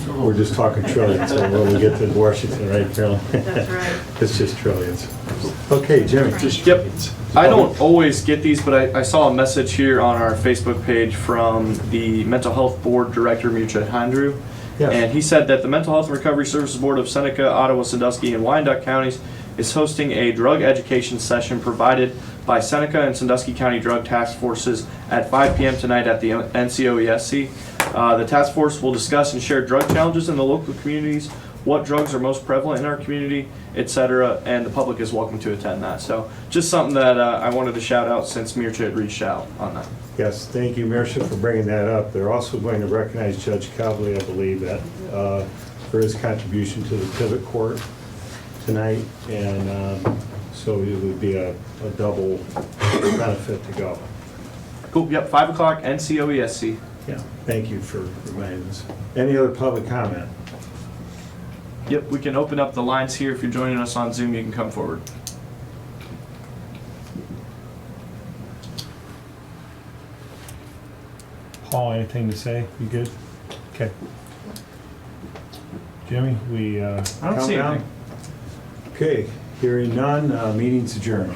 we're just talking trillions. So when we get to Washington, right, Carolyn? That's right. It's just trillions. Okay, Jimmy. Yep. I don't always get these, but I saw a message here on our Facebook page from the Mental Health Board Director, Mircea Handru. Yes. And he said that the Mental Health and Recovery Services Board of Seneca, Ottawa, Sandusky, and Wyandotte counties is hosting a drug education session provided by Seneca and Sandusky County Drug Task Forces at 5 p.m. tonight at the NCOESC. The task force will discuss and share drug challenges in the local communities, what drugs are most prevalent in our community, etc., and the public is welcome to attend that. So just something that I wanted to shout out since Mircea had reached out on that. Yes, thank you, Mircea, for bringing that up. They're also going to recognize Judge Cobley, I believe, that for his contribution to the pivot court tonight, and so it would be a double benefit to go. Cool. Yep. 5 o'clock, NCOESC. Yeah. Thank you for reminding us. Any other public comment? Yep. We can open up the lines here. If you're joining us on Zoom, you can come forward. Paul, anything to say? You good? Okay. Jimmy, we I don't count see down? anything. Okay, hearing none, meeting's adjourned.